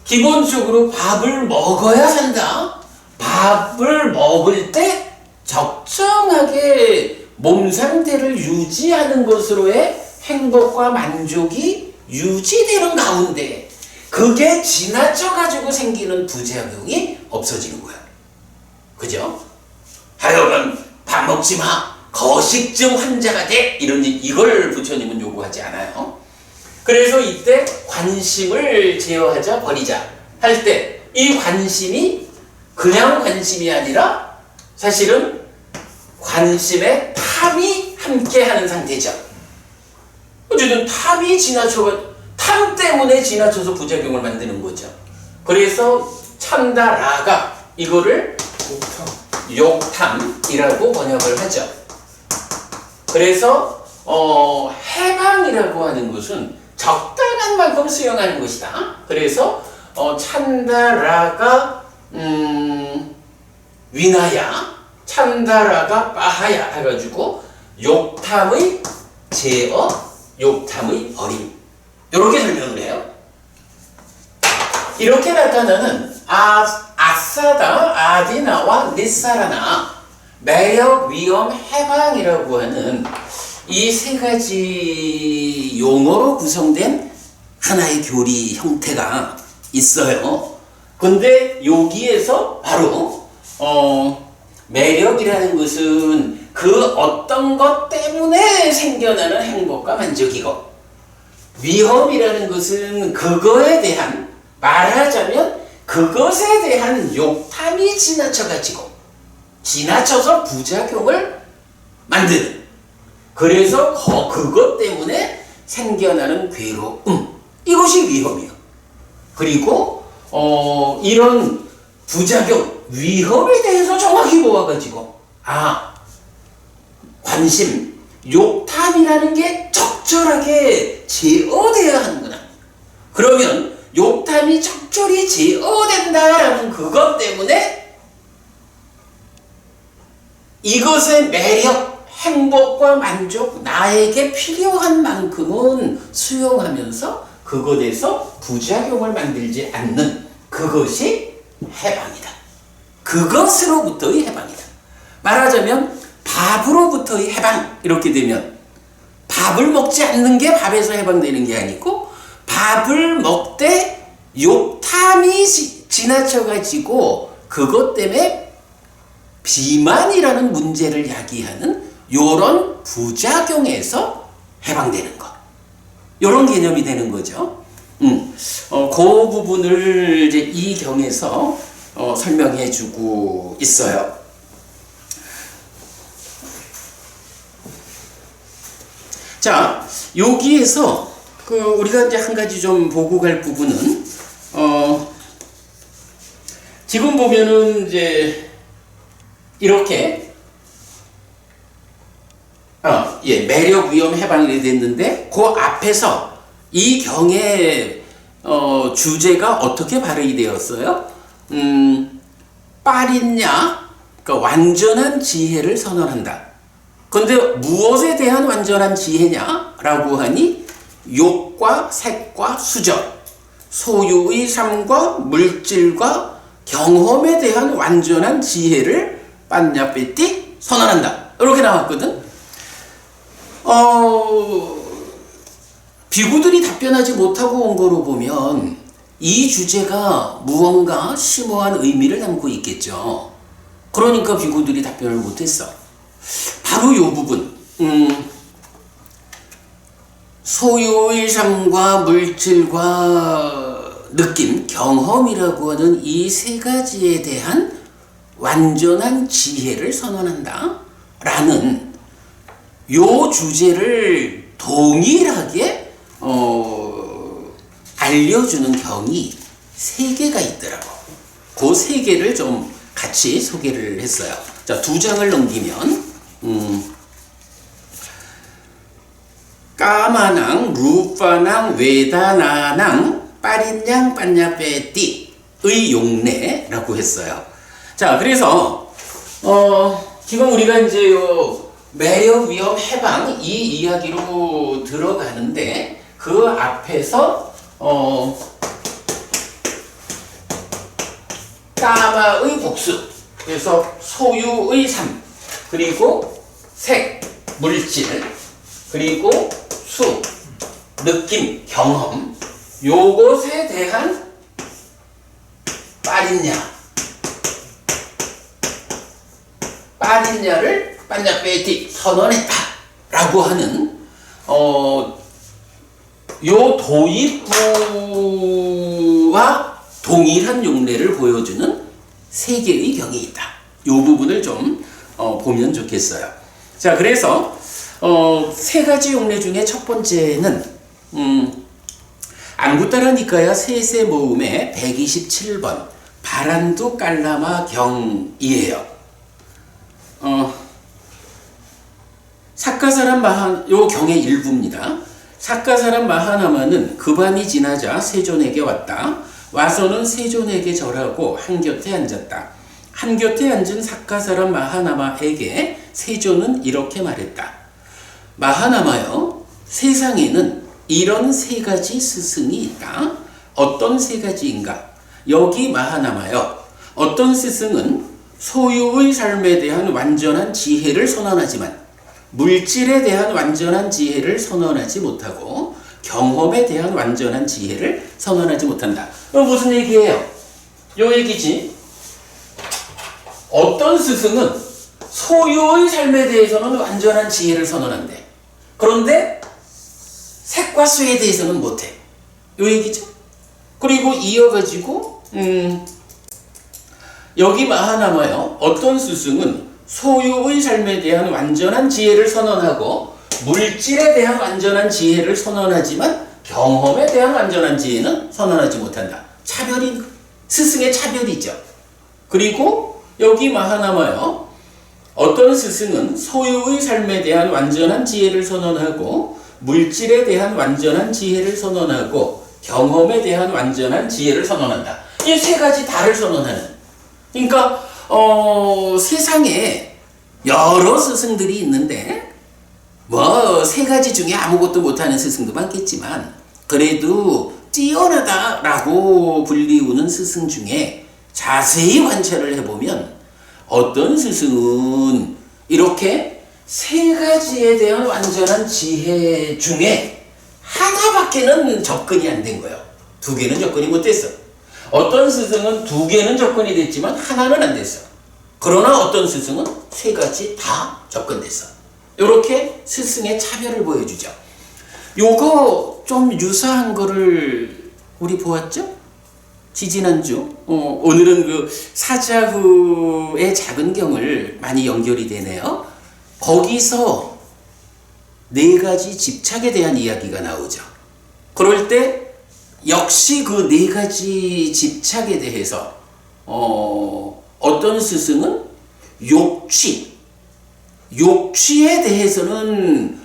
기본적으로 밥을 먹어야 산다. 밥을 먹을 때 적정하게 몸 상태를 유지하는 것으로의 행복과 만족이 유지되는 가운데 그게 지나쳐가지고 생기는 부작용이 없어지는 거야. 그죠? 하여간 밥 먹지 마. 거식증 환자가 돼. 이걸 부처님은 요구하지 않아요. 그래서 이때 관심을 제어하자, 버리자 할 때 이 관심이 그냥 관심이 아니라 사실은 관심에 탐이 함께하는 상태죠. 어쨌든 탐 때문에 지나쳐서 부작용을 만드는 거죠. 그래서 찬다라가 이거를 욕탐이라고 번역을 하죠. 그래서 해방이라고 하는 것은 적당한 만큼 수용하는 것이다. 그래서 찬다라가 위나야, 찬다라가 빠하야 해가지고 욕탐의 제어, 욕탐의 버림 이렇게 설명을 해요. 이렇게 나타나는 아사다, 아디나와 니사라나 매력, 위험, 해방이라고 하는 이 세 가지 용어로 구성된 하나의 교리 형태가 있어요. 근데 여기에서 바로 매력이라는 것은 그 어떤 것 때문에 생겨나는 행복과 만족이고, 위험이라는 것은 그거에 대한, 말하자면 그것에 대한 욕탐이 지나쳐서 부작용을 만드는, 그래서 그것 때문에 생겨나는 괴로움, 이것이 위험이에요. 그리고 이런 부작용, 위험에 대해서 정확히 모아가지고 관심, 욕탐이라는 게 적절하게 제어되어야 하는구나. 그러면 욕탐이 적절히 제어된다라는 그것 때문에 이것의 매력, 행복과 만족, 나에게 필요한 만큼은 수용하면서 그것에서 부작용을 만들지 않는 그것이 해방이다. 그것으로부터의 해방이다. 말하자면 밥으로부터의 해방, 이렇게 되면 밥을 먹지 않는 게 밥에서 해방되는 게 아니고, 밥을 먹되 욕탐이 지나쳐가지고 그것 때문에 비만이라는 문제를 야기하는 요런 부작용에서 해방되는 것, 요런 개념이 되는 거죠. 그 부분을 이제 이 경에서 설명해 주고 있어요. 자, 여기에서 우리가 이제 한 가지 좀 보고 갈 부분은, 지금 보면은 이제 이렇게 매력, 위험, 해방이 됐는데 그 앞에서 이 경의 주제가 어떻게 발휘 되었어요? 빠린냐, 그러니까 완전한 지혜를 선언한다. 근데 무엇에 대한 완전한 지혜냐라고 하니 욕과 색과 수적, 소유의 삶과 물질과 경험에 대한 완전한 지혜를 빤냐빼띠 선언한다. 이렇게 나왔거든. 비구들이 답변하지 못하고 온 거로 보면 이 주제가 무언가 심오한 의미를 담고 있겠죠. 그러니까 비구들이 답변을 못했어. 바로 이 부분, 소유의 삶과 물질과 느낌, 경험이라고 하는 이 세 가지에 대한 완전한 지혜를 선언한다 라는 요 주제를 동일하게 알려주는 경이 세 개가 있더라고. 그 세 개를 좀 같이 소개를 했어요. 자, 두 장을 넘기면 까마낭, 루파낭, 웨다나낭, 빠린양, 빠냐빼띠의 용례라고 했어요. 자, 그래서 지금 우리가 이제 매력, 위험, 해방 이 이야기로 들어가는데 그 앞에서 까마의 복수, 그래서 소유의 삶, 그리고 색, 물질, 그리고 수, 느낌, 경험, 요것에 대한 빠린냐를 빠냐빼티 선언했다 라고 하는 요 도입부와 동일한 용례를 보여주는 세 개의 경이 있다. 요 부분을 좀 보면 좋겠어요. 자, 그래서 세 가지 용례 중에 첫 번째는 앙구타라 니카야 세세 모음의 127번 바란두 깔라마 경이에요. 사카사람 요 경의 일부입니다. 사카사람 마하나마는 그 밤이 지나자 세존에게 왔다. 와서는 세존에게 절하고 한곁에 앉았다. 한곁에 앉은 사카사람 마하나마에게 세존은 이렇게 말했다. 마하나마여, 세상에는 이런 세 가지 스승이 있다. 어떤 세 가지인가? 여기 마하나마여, 어떤 스승은 소유의 삶에 대한 완전한 지혜를 선언하지만 물질에 대한 완전한 지혜를 선언하지 못하고 경험에 대한 완전한 지혜를 선언하지 못한다. 그럼 무슨 얘기예요? 요 얘기지. 어떤 스승은 소유의 삶에 대해서는 완전한 지혜를 선언한대. 그런데 색과 수에 대해서는 못해. 요 얘기죠. 그리고 이어가지고 여기 마하나마요. 어떤 스승은 소유의 삶에 대한 완전한 지혜를 선언하고 물질에 대한 완전한 지혜를 선언하지만 경험에 대한 완전한 지혜는 선언하지 못한다. 차별이 스승의 차별이죠. 그리고 여기 마하나마요. 어떤 스승은 소유의 삶에 대한 완전한 지혜를 선언하고 물질에 대한 완전한 지혜를 선언하고 경험에 대한 완전한 지혜를 선언한다. 이 세 가지 다를 선언하는. 그러니까 세상에 여러 스승들이 있는데 뭐 세 가지 중에 아무것도 못하는 스승도 많겠지만 그래도 뛰어나다라고 불리우는 스승 중에 자세히 관찰을 해보면 어떤 스승은 이렇게 세 가지에 대한 완전한 지혜 중에 하나밖에는 접근이 안 된 거예요. 두 개는 접근이 못 됐어. 어떤 스승은 두 개는 접근이 됐지만 하나는 안 됐어. 그러나 어떤 스승은 세 가지 다 접근됐어. 이렇게 스승의 차별을 보여주죠. 요거 좀 유사한 거를 우리 보았죠? 지지난주. 오늘은 그 사자후의 작은 경을 많이 연결이 되네요. 거기서 네 가지 집착에 대한 이야기가 나오죠. 그럴 때 역시 그 네 가지 집착에 대해서 어떤 스승은 욕취에 대해서는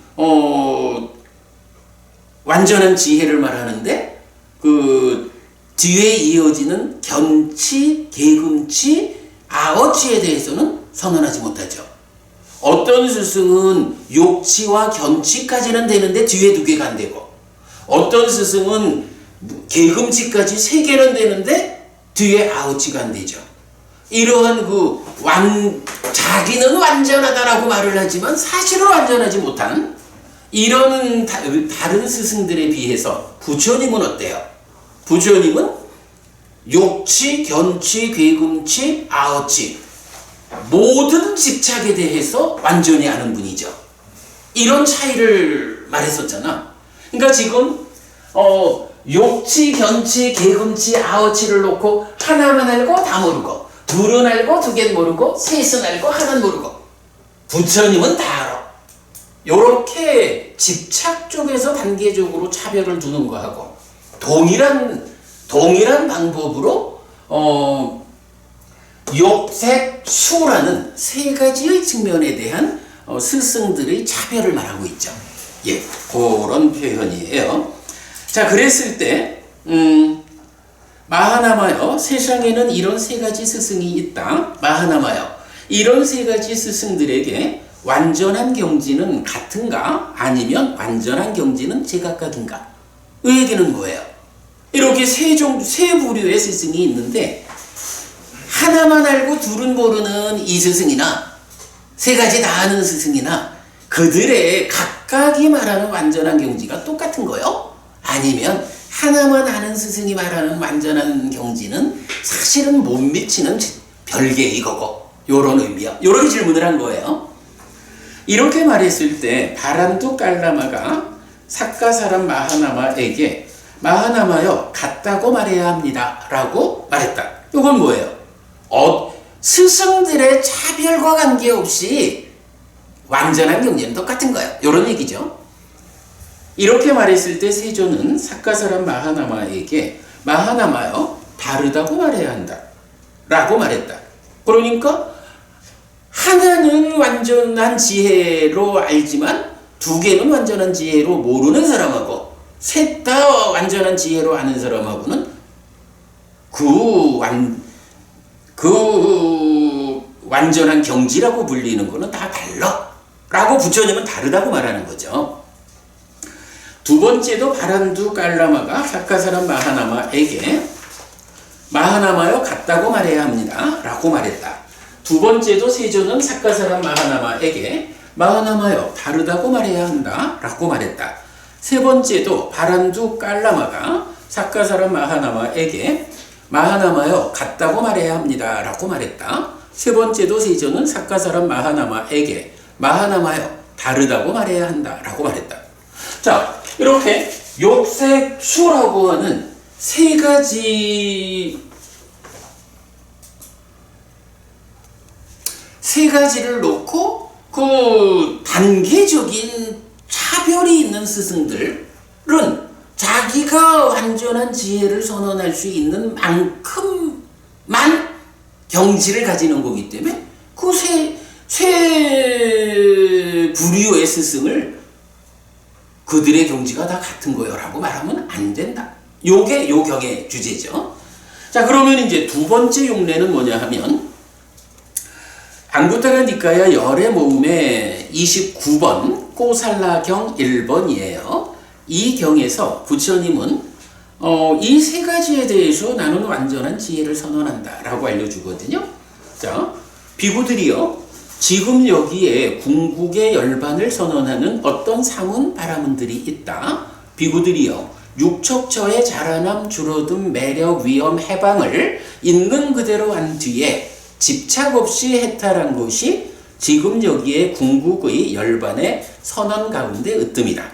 완전한 지혜를 말하는데 그 뒤에 이어지는 견치, 계금치, 아어치에 대해서는 선언하지 못하죠. 어떤 스승은 욕치와 견치까지는 되는데 뒤에 두 개가 안 되고 어떤 스승은 계금치까지 세 개는 되는데 뒤에 아우치가 안 되죠. 이러한 자기는 완전하다라고 말을 하지만 사실은 완전하지 못한 이런 다른 스승들에 비해서 부처님은 어때요? 부처님은 욕치, 견치, 괴금치, 아어치 모든 집착에 대해서 완전히 아는 분이죠. 이런 차이를 말했었잖아. 그러니까 지금 욕치, 견치, 괴금치, 아어치를 놓고 하나만 알고 다 모르고, 둘은 알고 두 개는 모르고, 셋은 알고 하나는 모르고, 부처님은 다 알아. 요렇게 집착 쪽에서 단계적으로 차별을 두는 거하고 동일한 방법으로 욕색, 수라는 세 가지의 측면에 대한 스승들의 차별을 말하고 있죠. 예, 그런 표현이에요. 자, 그랬을 때 마하나마요, 세상에는 이런 세 가지 스승이 있다. 마하나마요, 이런 세 가지 스승들에게 완전한 경지는 같은가? 아니면 완전한 경지는 제각각인가? 이 얘기는 뭐예요? 이렇게 세 부류의 스승이 있는데 하나만 알고 둘은 모르는 이 스승이나 세 가지 다 아는 스승이나 그들의 각각이 말하는 완전한 경지가 똑같은 거요? 아니면 하나만 아는 스승이 말하는 완전한 경지는 사실은 못 미치는 별개의 거고, 요런 의미야. 요런 질문을 한 거예요. 이렇게 말했을 때 바란두 깔라마가 삭가사람 마하나마에게 마하나마여 같다고 말해야 합니다 라고 말했다. 이건 뭐예요? 스승들의 차별과 관계없이 완전한 경지는 똑같은 거예요. 이런 얘기죠. 이렇게 말했을 때 세존은 삭가사람 마하나마에게 마하나마여 다르다고 말해야 한다 라고 말했다. 그러니까 하나는 완전한 지혜로 알지만 두 개는 완전한 지혜로 모르는 사람하고 셋 다 완전한 지혜로 아는 사람하고는 그 완전한 경지라고 불리는 거는 다 달라 라고 부처님은 다르다고 말하는 거죠. 두 번째도 바란두 깔라마가 삭가사람 마하나마에게 마하나마여 같다고 말해야 합니다 라고 말했다. 두 번째도 세존은 삭가사람 마하나마에게 마하나마여 다르다고 말해야 한다 라고 말했다. 세 번째도 바란두 깔라마가 삭가사람 마하나마에게 마하나마여 같다고 말해야 합니다 라고 말했다. 세 번째도 세존은 삭가사람 마하나마에게 마하나마여 다르다고 말해야 한다 라고 말했다. 자, 이렇게 욕색, 수라고 하는 세 가지를 놓고 그 단계적인 차별이 있는 스승들은 자기가 완전한 지혜를 선언할 수 있는 만큼만 경지를 가지는 거기 때문에 그 세 부류의 스승을 그들의 경지가 다 같은 거요 라고 말하면 안 된다. 요게 요 경의 주제죠. 자, 그러면 이제 두 번째 용례는 뭐냐 하면 앙구타라 니카야 열의 모음의 29번 꼬살라경 1번이에요. 이 경에서 부처님은 이 세 가지에 대해서 나는 완전한 지혜를 선언한다 라고 알려주거든요. 자, 비구들이요, 지금 여기에 궁극의 열반을 선언하는 어떤 사문 바라문들이 있다. 비구들이요, 육척처의 자라남 줄어든 매력 위험 해방을 있는 그대로 한 뒤에 집착 없이 해탈한 것이 지금 여기에 궁극의 열반의 선언 가운데 으뜸이다.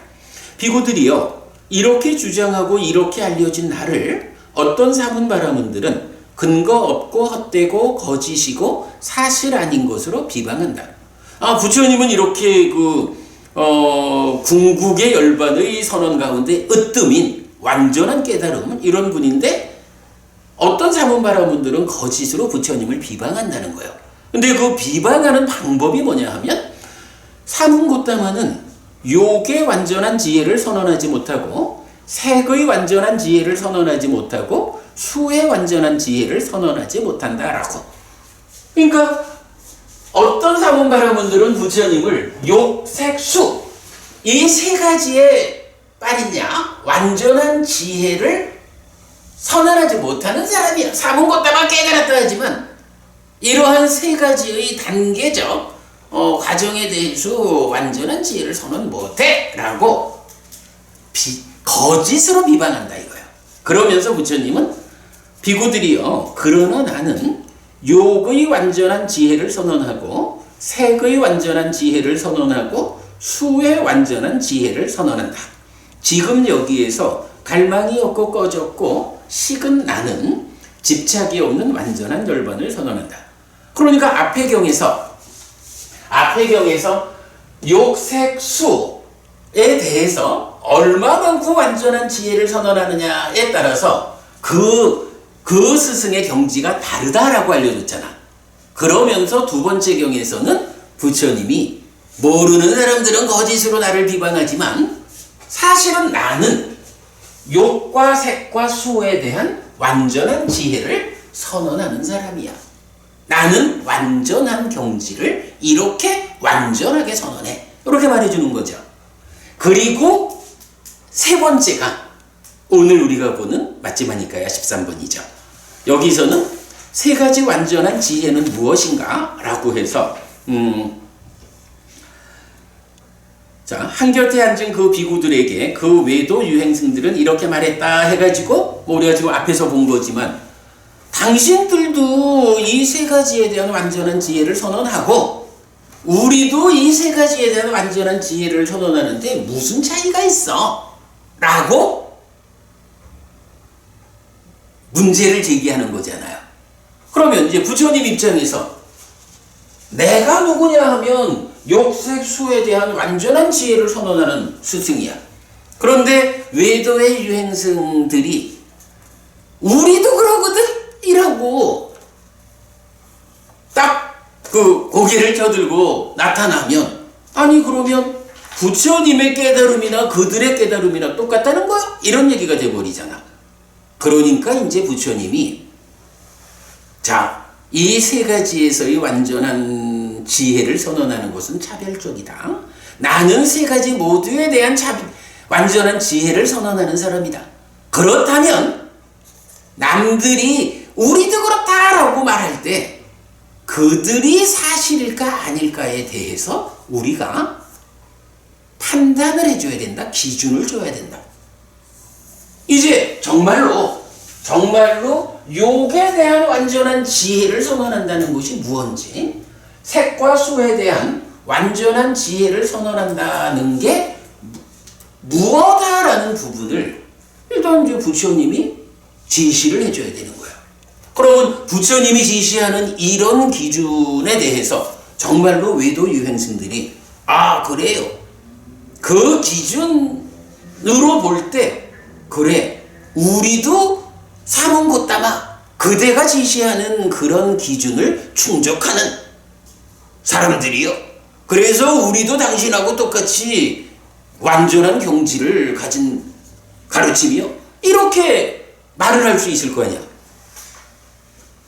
비구들이요, 이렇게 주장하고 이렇게 알려진 나를 어떤 사문 바라문들은 근거 없고 헛되고 거짓이고 사실 아닌 것으로 비방한다. 부처님은 이렇게 궁극의 열반의 선언 가운데 으뜸인 완전한 깨달음은 이런 분인데 어떤 사문 바라문들은 거짓으로 부처님을 비방한다는 거예요. 근데 그 비방하는 방법이 뭐냐 하면 사문 고타마는 욕의 완전한 지혜를 선언하지 못하고 색의 완전한 지혜를 선언하지 못하고 수의 완전한 지혜를 선언하지 못한다라고. 그러니까 어떤 사문 바라문들은 부처님을 욕, 색, 수 이 세 가지에 빠리냐 완전한 지혜를 선언하지 못하는 사람이야. 사문 고타마 깨달았다 하지만 이러한 세 가지의 단계적 과정에 대해서 완전한 지혜를 선언 못해 라고 거짓으로 비방한다 이거예요. 그러면서 부처님은 비구들이요, 그러나 나는 욕의 완전한 지혜를 선언하고 색의 완전한 지혜를 선언하고 수의 완전한 지혜를 선언한다. 지금 여기에서 갈망이 없고 꺼졌고 식은 나는 집착이 없는 완전한 열반을 선언한다. 그러니까 앞의 경에서 욕, 색, 수에 대해서 얼마만큼 완전한 지혜를 선언하느냐에 따라서 그 스승의 경지가 다르다라고 알려줬잖아. 그러면서 두 번째 경에서는 부처님이 모르는 사람들은 거짓으로 나를 비방하지만 사실은 나는 욕과 색과 수에 대한 완전한 지혜를 선언하는 사람이야. 나는 완전한 경지를 이렇게 완전하게 선언해. 이렇게 말해주는 거죠. 그리고 세 번째가 오늘 우리가 보는 마지막이니까야 13번이죠. 여기서는 세 가지 완전한 지혜는 무엇인가? 라고 해서 자, 한곁에 앉은 그 비구들에게 그 외도 유행승들은 이렇게 말했다 해가지고 우리가 지금 앞에서 본 거지만 당신들도 이 세 가지에 대한 완전한 지혜를 선언하고 우리도 이 세 가지에 대한 완전한 지혜를 선언하는데 무슨 차이가 있어? 라고 문제를 제기하는 거잖아요. 그러면 이제 부처님 입장에서 내가 누구냐 하면 욕색 수에 대한 완전한 지혜를 선언하는 스승이야. 그런데 외도의 유행승들이 우리도 그러거든? 이라고 딱 그 고개를 켜들고 나타나면 아니 그러면 부처님의 깨달음이나 그들의 깨달음이나 똑같다는 거야? 이런 얘기가 돼버리잖아. 그러니까 이제 부처님이 자, 이 세 가지에서의 완전한 지혜를 선언하는 것은 차별적이다. 나는 세 가지 모두에 대한 완전한 지혜를 선언하는 사람이다. 그렇다면 남들이 우리도 그렇다라고 말할 때 그들이 사실일까 아닐까에 대해서 우리가 판단을 해줘야 된다. 기준을 줘야 된다. 이제 정말로 욕에 대한 완전한 지혜를 선언한다는 것이 무엇인지, 색과 수에 대한 완전한 지혜를 선언한다는 게 무엇이라는 부분을 일단 이제 부처님이 지시를 해줘야 되는 거예요. 그러면 부처님이 지시하는 이런 기준에 대해서 정말로 외도 유행승들이 아 그래요. 그 기준으로 볼 때 그래 우리도 사문고따마 그대가 지시하는 그런 기준을 충족하는 사람들이요. 그래서 우리도 당신하고 똑같이 완전한 경지를 가진 가르침이요. 이렇게 말을 할 수 있을 거 아니야.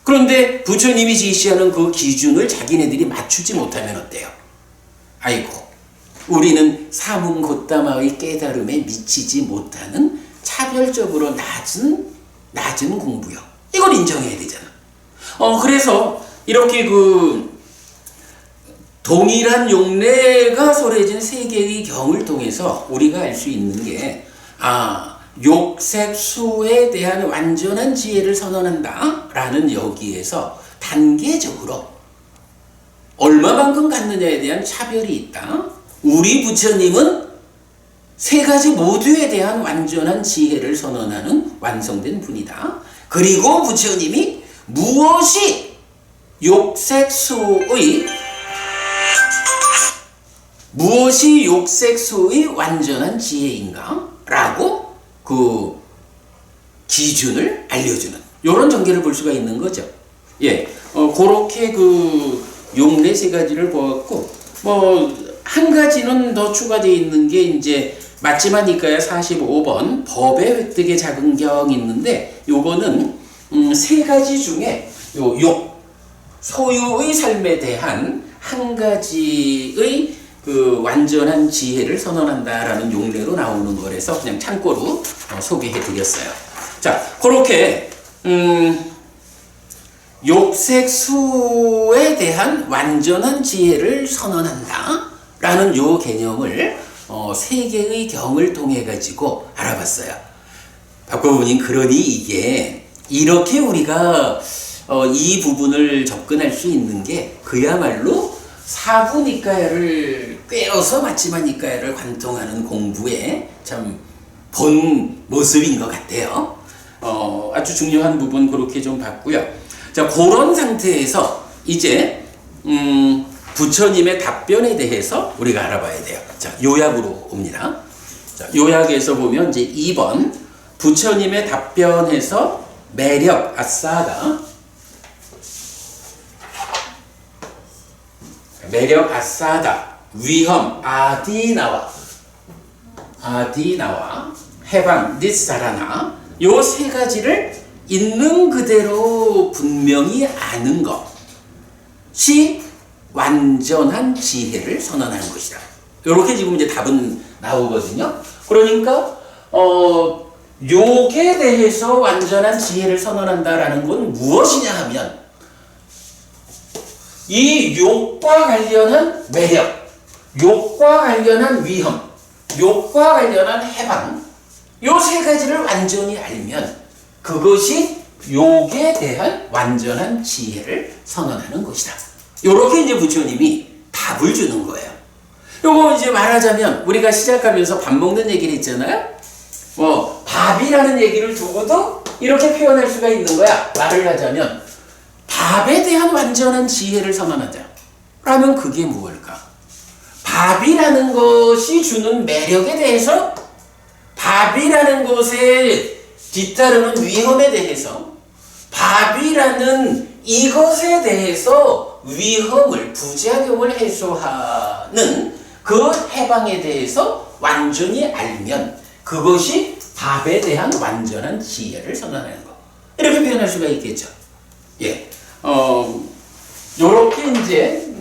그런데 부처님이 지시하는 그 기준을 자기네들이 맞추지 못하면 어때요? 아이고, 우리는 사문고따마의 깨달음에 미치지 못하는 차별적으로 낮은 공부요. 이걸 인정해야 되잖아. 그래서 이렇게 동일한 용례가 설해진 세 개의 경을 통해서 우리가 알 수 있는 게 욕, 색, 수에 대한 완전한 지혜를 선언한다 라는 여기에서 단계적으로 얼마만큼 갖느냐에 대한 차별이 있다. 우리 부처님은 세 가지 모두에 대한 완전한 지혜를 선언하는 완성된 분이다. 그리고 부처님이 무엇이 욕, 색, 수의 완전한 지혜인가? 라고 그 기준을 알려주는 이런 전개를 볼 수가 있는 거죠. 예, 그렇게 그 용례 세 가지를 보았고 한 가지는 더 추가되어 있는 게 이제 마지막이니까야 45번 법의 획득의 작은 경이 있는데 요거는 세 가지 중에 욕 소유의 삶에 대한 한 가지의 그 완전한 지혜를 선언한다라는 용례로 나오는 거라서 그냥 참고로 소개해 드렸어요. 자, 그렇게 욕색수에 대한 완전한 지혜를 선언한다라는 요 개념을 세 개의 경을 통해 가지고 알아봤어요. 박고부님, 그러니 이게 이렇게 우리가 이 부분을 접근할 수 있는 게 그야말로 사부니까야를 꿰어서 마치마니까야를 관통하는 공부의 참 본 모습인 것 같아요. 아주 중요한 부분 그렇게 좀 봤고요. 자, 그런 상태에서 이제 부처님의 답변에 대해서 우리가 알아봐야 돼요. 자, 요약으로 옵니다. 자, 요약에서 보면 이제 2번 부처님의 답변에서 매력 아싸다. 매력 아싸다. 위험 아디나와 해방 니사라나 요 세 가지를 있는 그대로 분명히 아는 것이 완전한 지혜를 선언하는 것이다. 이렇게 지금 이제 답은 나오거든요. 그러니까 욕에 대해서 완전한 지혜를 선언한다라는 건 무엇이냐 하면 이 욕과 관련한 매력, 욕과 관련한 위험, 욕과 관련한 해방, 요 세 가지를 완전히 알면 그것이 욕에 대한 완전한 지혜를 선언하는 것이다. 요렇게 이제 부처님이 답을 주는 거예요. 요거 이제 말하자면 우리가 시작하면서 밥 먹는 얘기를 했잖아요. 뭐 밥이라는 얘기를 두고도 이렇게 표현할 수가 있는 거야. 말을 하자면 밥에 대한 완전한 지혜를 선언하자. 그러면 그게 무엇일까? 밥이라는 것이 주는 매력에 대해서, 밥이라는 것에 뒤따르는 위험에 대해서, 밥이라는 이것에 대해서 위험을, 부작용을 해소하는 그 해방에 대해서 완전히 알면 그것이 밥에 대한 완전한 지혜를 선언하는 것. 이렇게 표현할 수가 있겠죠. 예. 요렇게 이제,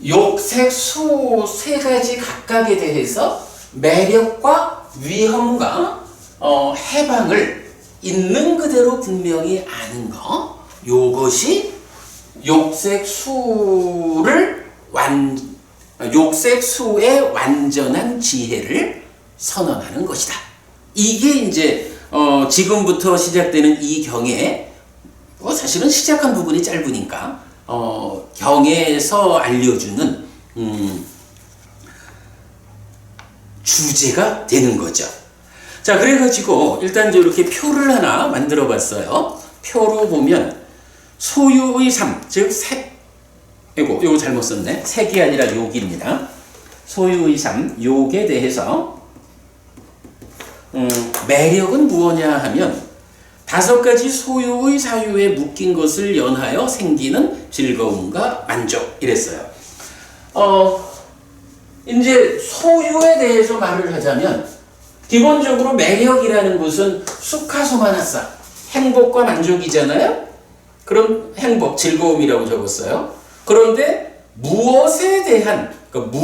욕색, 수 세 가지 각각에 대해서 매력과 위험과 해방을 있는 그대로 분명히 아는 거, 요것이 욕색 수의 완전한 지혜를 선언하는 것이다. 이게 이제 지금부터 시작되는 이 경에 사실은 시작한 부분이 짧으니까 경에서 알려주는 주제가 되는 거죠. 자, 그래가지고 일단 이렇게 표를 하나 만들어 봤어요. 표로 보면 소유의 삶, 즉 요거 잘못 썼네. 색이 아니라 욕입니다. 소유의 삶, 욕에 대해서 매력은 무엇냐 하면 5가지 소유의 사유에 묶인 것을 연하여 생기는 즐거움과 만족, 이랬어요. 이제 소유에 대해서 말을 하자면 기본적으로 매력이라는 것은 수카소마나사, 행복과 만족이잖아요. 그럼 행복, 즐거움이라고 적었어요. 그런데 무엇에 대한, 그러니까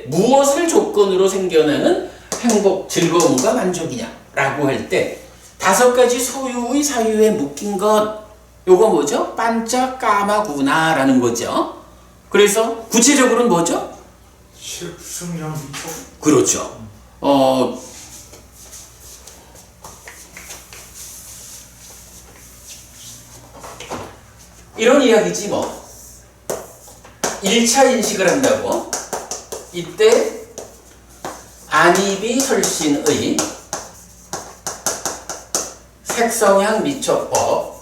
무엇을 조건으로 생겨나는 행복, 즐거움과 만족이냐라고 할 때 5가지 소유의 사유에 묶인 것, 요거 뭐죠? 반짝까마구나라는 거죠. 그래서 구체적으로는 뭐죠? 식승량 미촉. 그렇죠. 이런 이야기지 뭐. 1차 인식을 한다고. 이때 안입이 설신의 색성향 미촉법,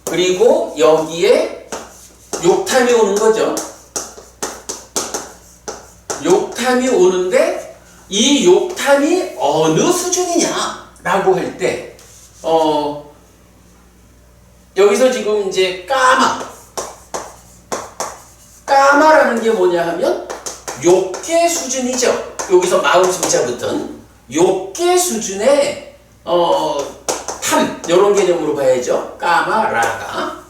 그리고 여기에 욕탐이 오는 거죠. 욕탐이 오는데 이 욕탐이 어느 수준이냐라고 할 때 여기서 지금 이제 까마라는 게 뭐냐 하면 욕계 수준이죠. 여기서 마음 숨자부터는 욕계 수준의 탐, 이런 개념으로 봐야죠. 까마라가.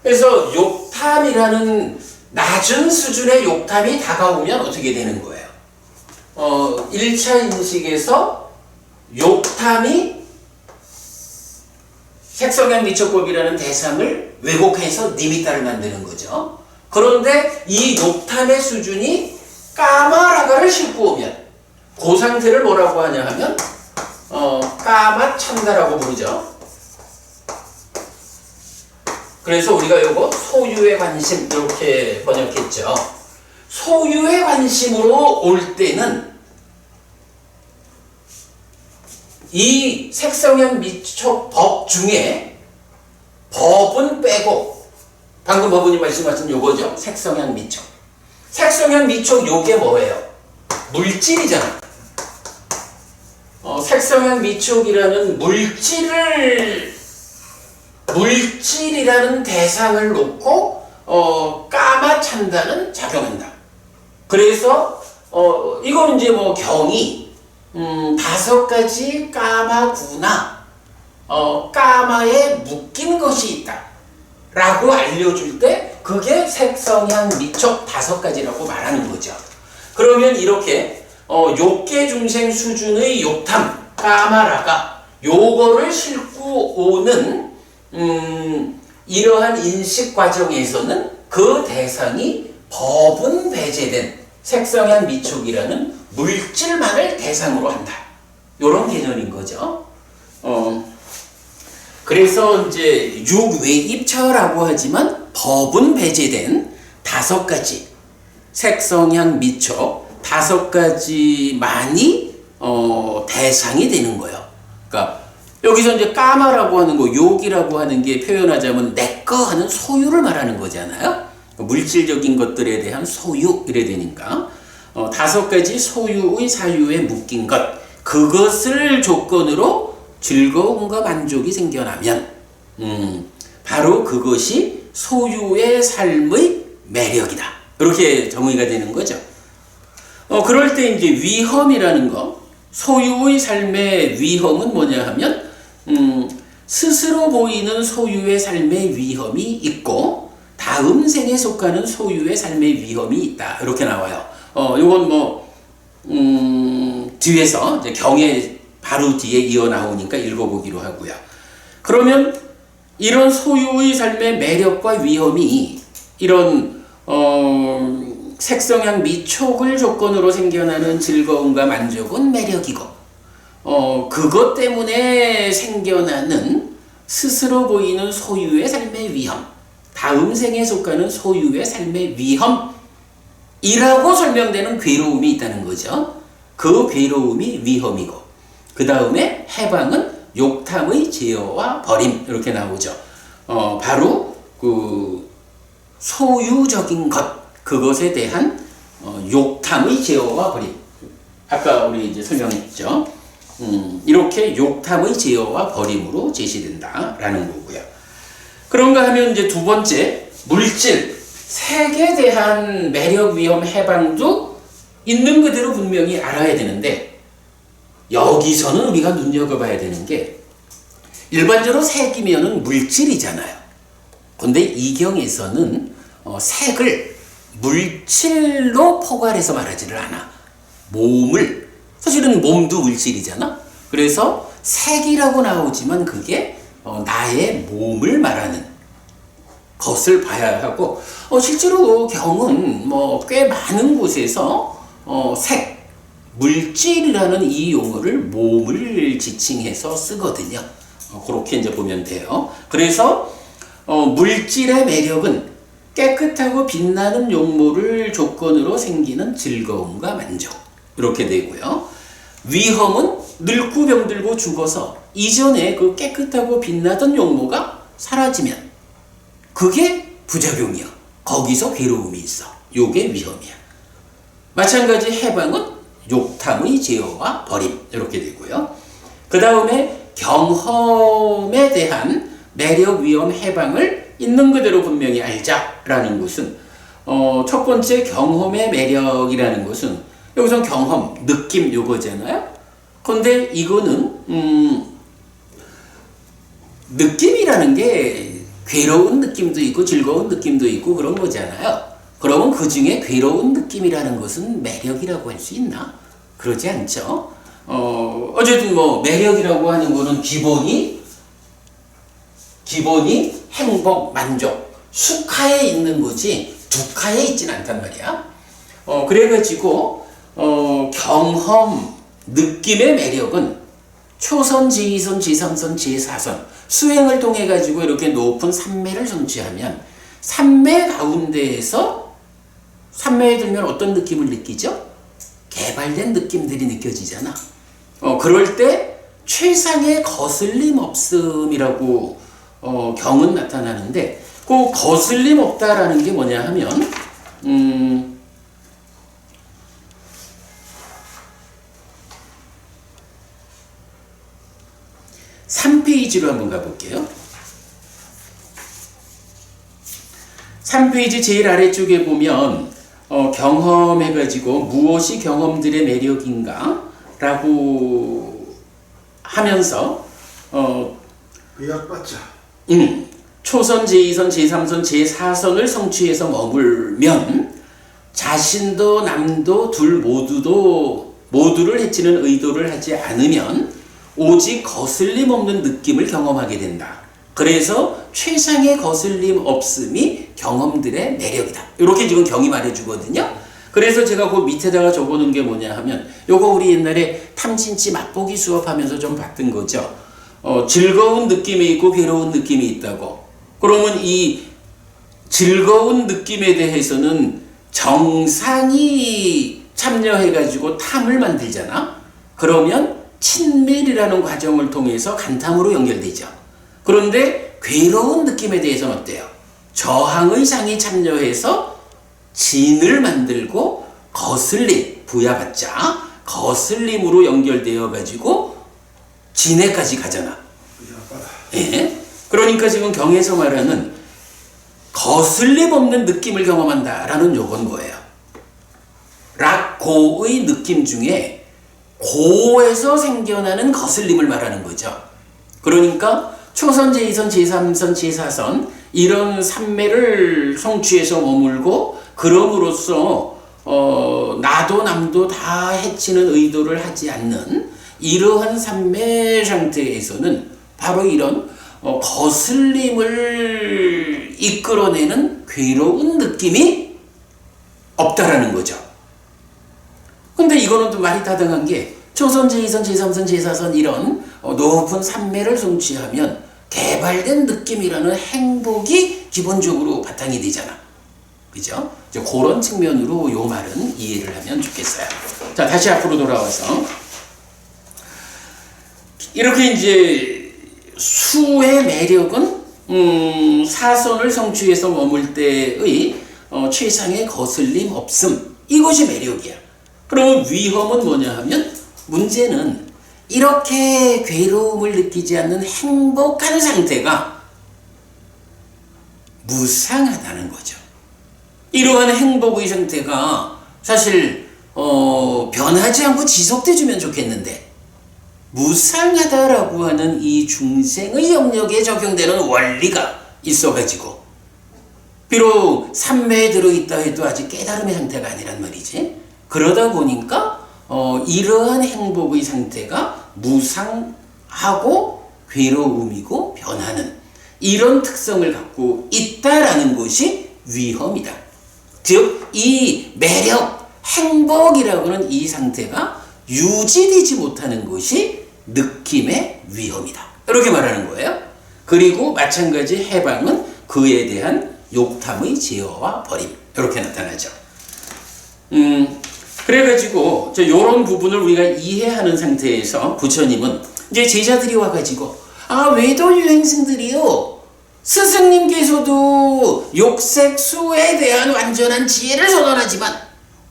그래서 욕탐이라는 낮은 수준의 욕탐이 다가오면 어떻게 되는 거예요? 1차 인식에서 욕탐이 색성향 미촉법이라는 대상을 왜곡해서 니미타를 만드는 거죠. 그런데 이 욕탐의 수준이 까마라가를 싣고 오면 그 상태를 뭐라고 하냐 하면 까마찬다라고 부르죠. 그래서 우리가 요거 소유의 관심 이렇게 번역했죠. 소유의 관심으로 올 때는 이 색성향 미촉 법 중에 법은 빼고 방금 법원이 말씀하신 요거죠. 색성향 미촉. 색성향 미촉 요게 뭐예요? 물질이잖아. 색성향 미촉이라는 물질이라는 대상을 놓고 까마찬다는 작용한다. 그래서 이건 이제 뭐 경이 5가지 까마구나 까마에 묶인 것이 있다 라고 알려줄 때 그게 색성향 미촉 5가지라고 말하는 거죠. 그러면 이렇게 욕계 중생 수준의 욕탐 까마라가 요거를 싣고 오는 이러한 인식 과정에서는 그 대상이 법은 배제된 색성향 미촉이라는 물질만을 대상으로 한다. 요런 개념인 거죠. 그래서 이제 육외입처라고 하지만 법은 배제된 5가지 색성향 미촉 5가지만이 대상이 되는 거예요. 그러니까 여기서 이제 까마라고 하는 거, 욕이라고 하는 게 표현하자면 내꺼 하는 소유를 말하는 거잖아요. 물질적인 것들에 대한 소유 이래 되니까 5가지 소유의 사유에 묶인 것, 그것을 조건으로 즐거움과 만족이 생겨나면 바로 그것이 소유의 삶의 매력이다. 이렇게 정의가 되는 거죠. 그럴 때 이제 위험이라는 거, 소유의 삶의 위험은 뭐냐 하면 스스로 보이는 소유의 삶의 위험이 있고 다음 생에 속하는 소유의 삶의 위험이 있다. 이렇게 나와요. 이건 뭐 뒤에서 이제 경에 바로 뒤에 이어 나오니까 읽어보기로 하고요. 그러면 이런 소유의 삶의 매력과 위험이 이런 색성향 미촉을 조건으로 생겨나는 즐거움과 만족은 매력이고 그것 때문에 생겨나는 스스로 보이는 소유의 삶의 위험, 다음 생에 속하는 소유의 삶의 위험이라고 설명되는 괴로움이 있다는 거죠. 그 괴로움이 위험이고 그 다음에 해방은 욕탐의 제어와 버림 이렇게 나오죠. 바로 그 소유적인 것, 그것에 대한 욕탐의 제어와 버림. 아까 우리 이제 설명했죠. 이렇게 욕탐의 제어와 버림으로 제시된다라는 거고요. 그런가 하면 이제 두 번째, 물질, 색에 대한 매력, 위험, 해방도 있는 그대로 분명히 알아야 되는데 여기서는 우리가 눈여겨봐야 되는 게 일반적으로 색이면은 물질이잖아요. 근데 이 경에서는 색을 물질로 포괄해서 말하지를 않아. 몸을, 사실은 몸도 물질이잖아. 그래서 색이라고 나오지만 그게 나의 몸을 말하는 것을 봐야 하고 실제로 경은 뭐 꽤 많은 곳에서 색, 물질이라는 이 용어를 몸을 지칭해서 쓰거든요. 그렇게 이제 보면 돼요. 그래서 물질의 매력은 깨끗하고 빛나는 용모를 조건으로 생기는 즐거움과 만족 이렇게 되고요. 위험은 늙고 병들고 죽어서 이전에 그 깨끗하고 빛나던 용모가 사라지면 그게 부작용이야. 거기서 괴로움이 있어. 요게 위험이야. 마찬가지 해방은 욕탐의 제어와 버림 이렇게 되고요. 그 다음에 경험에 대한 매력, 위험, 해방을 있는 그대로 분명히 알자라는 것은 첫 번째 경험의 매력이라는 것은 여기서 경험, 느낌 요거잖아요. 근데 이거는 느낌이라는 게 괴로운 느낌도 있고 즐거운 느낌도 있고 그런 거잖아요. 그러면 그 중에 괴로운 느낌이라는 것은 매력이라고 할 수 있나? 그러지 않죠. 어쨌든 뭐 매력이라고 하는 거는 기본이 행복, 만족, 수카에 있는 거지 두카에 있진 않단 말이야. 그래가지고 경험, 느낌의 매력은 초선, 제2선, 제3선, 제4선 수행을 통해 가지고 이렇게 높은 삼매를 성취하면 삼매 가운데에서 삼매에 들면 어떤 느낌을 느끼죠? 개발된 느낌들이 느껴지잖아. 그럴 때 최상의 거슬림 없음이라고 경은 나타나는데 그 거슬림 없다라는 게 뭐냐 하면 3페이지로 한번 가볼게요. 3페이지 제일 아래쪽에 보면 경험해가지고 무엇이 경험들의 매력인가? 라고 하면서 의학받자. 초선, 제2선, 제3선, 제4선을 성취해서 머물면 자신도 남도 둘 모두를 해치는 의도를 하지 않으면 오직 거슬림 없는 느낌을 경험하게 된다. 그래서 최상의 거슬림 없음이 경험들의 매력이다. 이렇게 지금 경이 말해주거든요. 그래서 제가 그 밑에다가 적어놓은 게 뭐냐 하면 요거 우리 옛날에 탐진치 맛보기 수업하면서 좀 봤던 거죠. 즐거운 느낌이 있고 괴로운 느낌이 있다고. 그러면 이 즐거운 느낌에 대해서는 정상이 참여해가지고 탐을 만들잖아. 그러면 친밀이라는 과정을 통해서 간탐으로 연결되죠. 그런데 괴로운 느낌에 대해서는 어때요? 저항의 상이 참여해서 진을 만들고 거슬림, 부야받자 거슬림으로 연결되어 가지고 진해까지 가잖아. 예? 그러니까 지금 경에서 말하는 거슬림 없는 느낌을 경험한다라는 요건 뭐예요? 락고의 느낌 중에 고에서 생겨나는 거슬림을 말하는 거죠. 그러니까 초선, 제2선, 제3선, 제4선 이런 삼매를 성취해서 머물고 그럼으로써 나도 남도 다 해치는 의도를 하지 않는 이러한 삼매 상태에서는 바로 이런 거슬림을 이끌어내는 괴로운 느낌이 없다라는 거죠. 근데 이거는 또 말이 타당한 게 초선, 제2선, 제3선, 제4선 이런 높은 삼매를 성취하면 개발된 느낌이라는 행복이 기본적으로 바탕이 되잖아. 그죠? 이제 그런 측면으로 요 말은 이해를 하면 좋겠어요. 자, 다시 앞으로 돌아와서 이렇게 이제 수의 매력은 사선을 성취해서 머물 때의 최상의 거슬림 없음, 이것이 매력이야. 그럼 위험은 뭐냐 하면 문제는 이렇게 괴로움을 느끼지 않는 행복한 상태가 무상하다는 거죠. 이러한 행복의 상태가 사실 변하지 않고 지속돼주면 좋겠는데 무상하다라고 하는 이 중생의 영역에 적용되는 원리가 있어가지고 비록 삼매에 들어있다 해도 아직 깨달음의 상태가 아니란 말이지. 그러다 보니까 이러한 행복의 상태가 무상하고 괴로움이고 변하는 이런 특성을 갖고 있다라는 것이 위험이다. 즉, 이 매력, 행복이라고 하는 이 상태가 유지되지 못하는 것이 느낌의 위험이다. 이렇게 말하는 거예요. 그리고 마찬가지 해방은 그에 대한 욕탐의 제어와 버림. 이렇게 나타나죠. 그래가지고 요런 부분을 우리가 이해하는 상태에서 부처님은 이제 제자들이 와가지고 외도 유행승들이요, 스승님께서도 욕색수에 대한 완전한 지혜를 선언하지만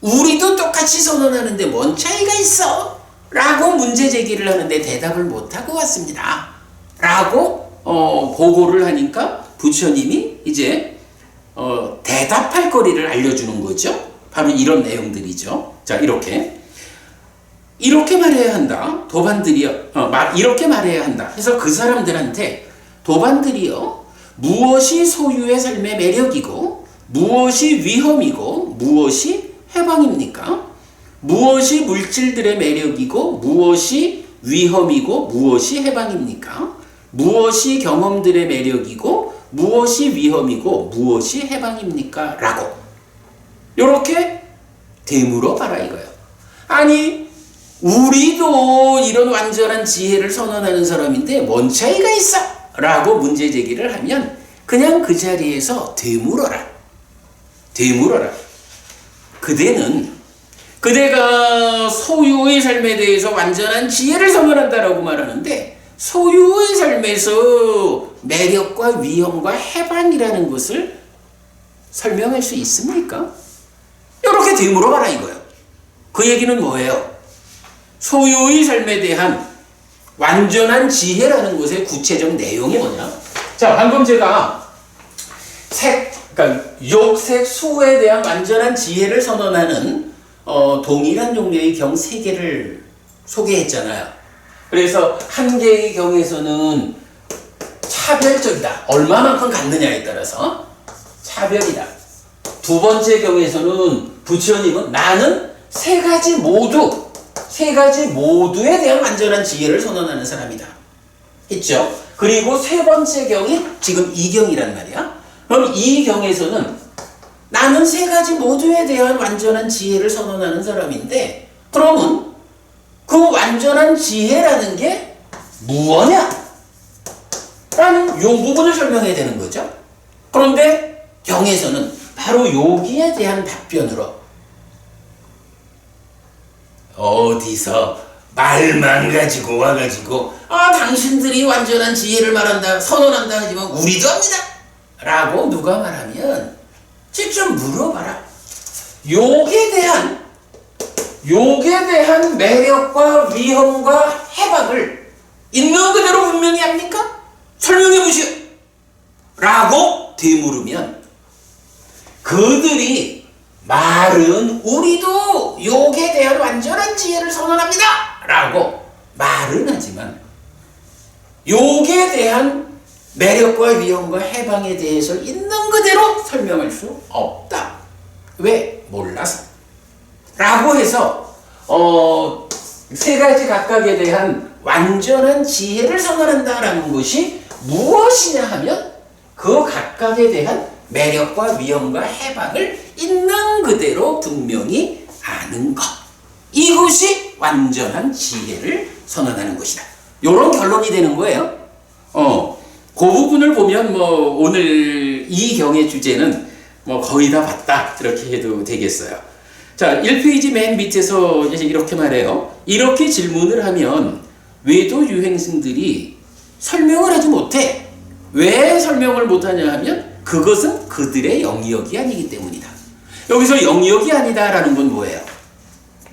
우리도 똑같이 선언하는데 뭔 차이가 있어? 라고 문제 제기를 하는데 대답을 못하고 왔습니다. 라고 보고를 하니까 부처님이 이제 대답할 거리를 알려주는 거죠. 바로 이런 내용들이죠. 자, 이렇게 말해야 한다. 도반들이요. 이렇게 말해야 한다. 그래서 그 사람들한테 도반들이요, 무엇이 소유의 삶의 매력이고 무엇이 위험이고 무엇이 해방입니까? 무엇이 물질들의 매력이고 무엇이 위험이고 무엇이 해방입니까? 무엇이 경험들의 매력이고 무엇이 위험이고 무엇이 해방입니까? 라고 이렇게 되물어 봐라 이거예요. 아니 우리도 이런 완전한 지혜를 선언하는 사람인데 뭔 차이가 있어? 라고 문제 제기를 하면 그냥 그 자리에서 되물어라. 되물어라. 그대가 소유의 삶에 대해서 완전한 지혜를 선언한다라고 말하는데 소유의 삶에서 매력과 위험과 해방이라는 것을 설명할 수 있습니까? 이렇게 되물어봐라 이거예요. 그 얘기는 뭐예요? 소유의 삶에 대한 완전한 지혜라는 것의 구체적 내용이 뭐냐? 자, 방금 제가 그러니까 욕색, 수에 대한 완전한 지혜를 선언하는 동일한 종류의 경 3개를 소개했잖아요. 그래서 한 개의 경에서는 차별적이다. 얼마만큼 갖느냐에 따라서 차별이다. 두 번째 경에서는 부처님은 나는 세 가지 모두에 대한 완전한 지혜를 선언하는 사람이다. 했죠? 그리고 세 번째 경이 지금 이 경이란 말이야. 그럼 이 경에서는 나는 세 가지 모두에 대한 완전한 지혜를 선언하는 사람인데 그러면 그 완전한 지혜라는 게 무엇냐? 라는 요 부분을 설명해야 되는 거죠. 그런데 경에서는 바로 여기에 대한 답변으로 어디서 말만 가지고 와가지고 당신들이 완전한 지혜를 말한다 선언한다 하지만 우리도 합니다 라고 누가 말하면 직접 물어봐라. 욕에 대한 매력과 위험과 해방을 있는 그대로 분명히 합니까? 설명해 보시오 라고 되물으면 그들이 말은 우리도 욕에 대한 완전한 지혜를 선언합니다 라고 말은 하지만 욕에 대한 매력과 위험과 해방에 대해서 있는 그대로 설명할 수 없다. 왜? 몰라서. 라고 해서 세 가지 각각에 대한 완전한 지혜를 선언한다라는 것이 무엇이냐 하면 그 각각에 대한 매력과 위험과 해방을 있는 그대로 분명히 아는 것. 이것이 완전한 지혜를 선언하는 것이다. 이런 결론이 되는 거예요. 그 부분을 보면 오늘 이 경의 주제는 거의 다 봤다. 이렇게 해도 되겠어요. 자, 1페이지 맨 밑에서 이제 이렇게 말해요. 이렇게 질문을 하면 외도 유행승들이 설명을 하지 못해. 왜 설명을 못하냐 하면 그것은 그들의 영역이 아니기 때문이다. 여기서 영역이 아니다라는 건 뭐예요?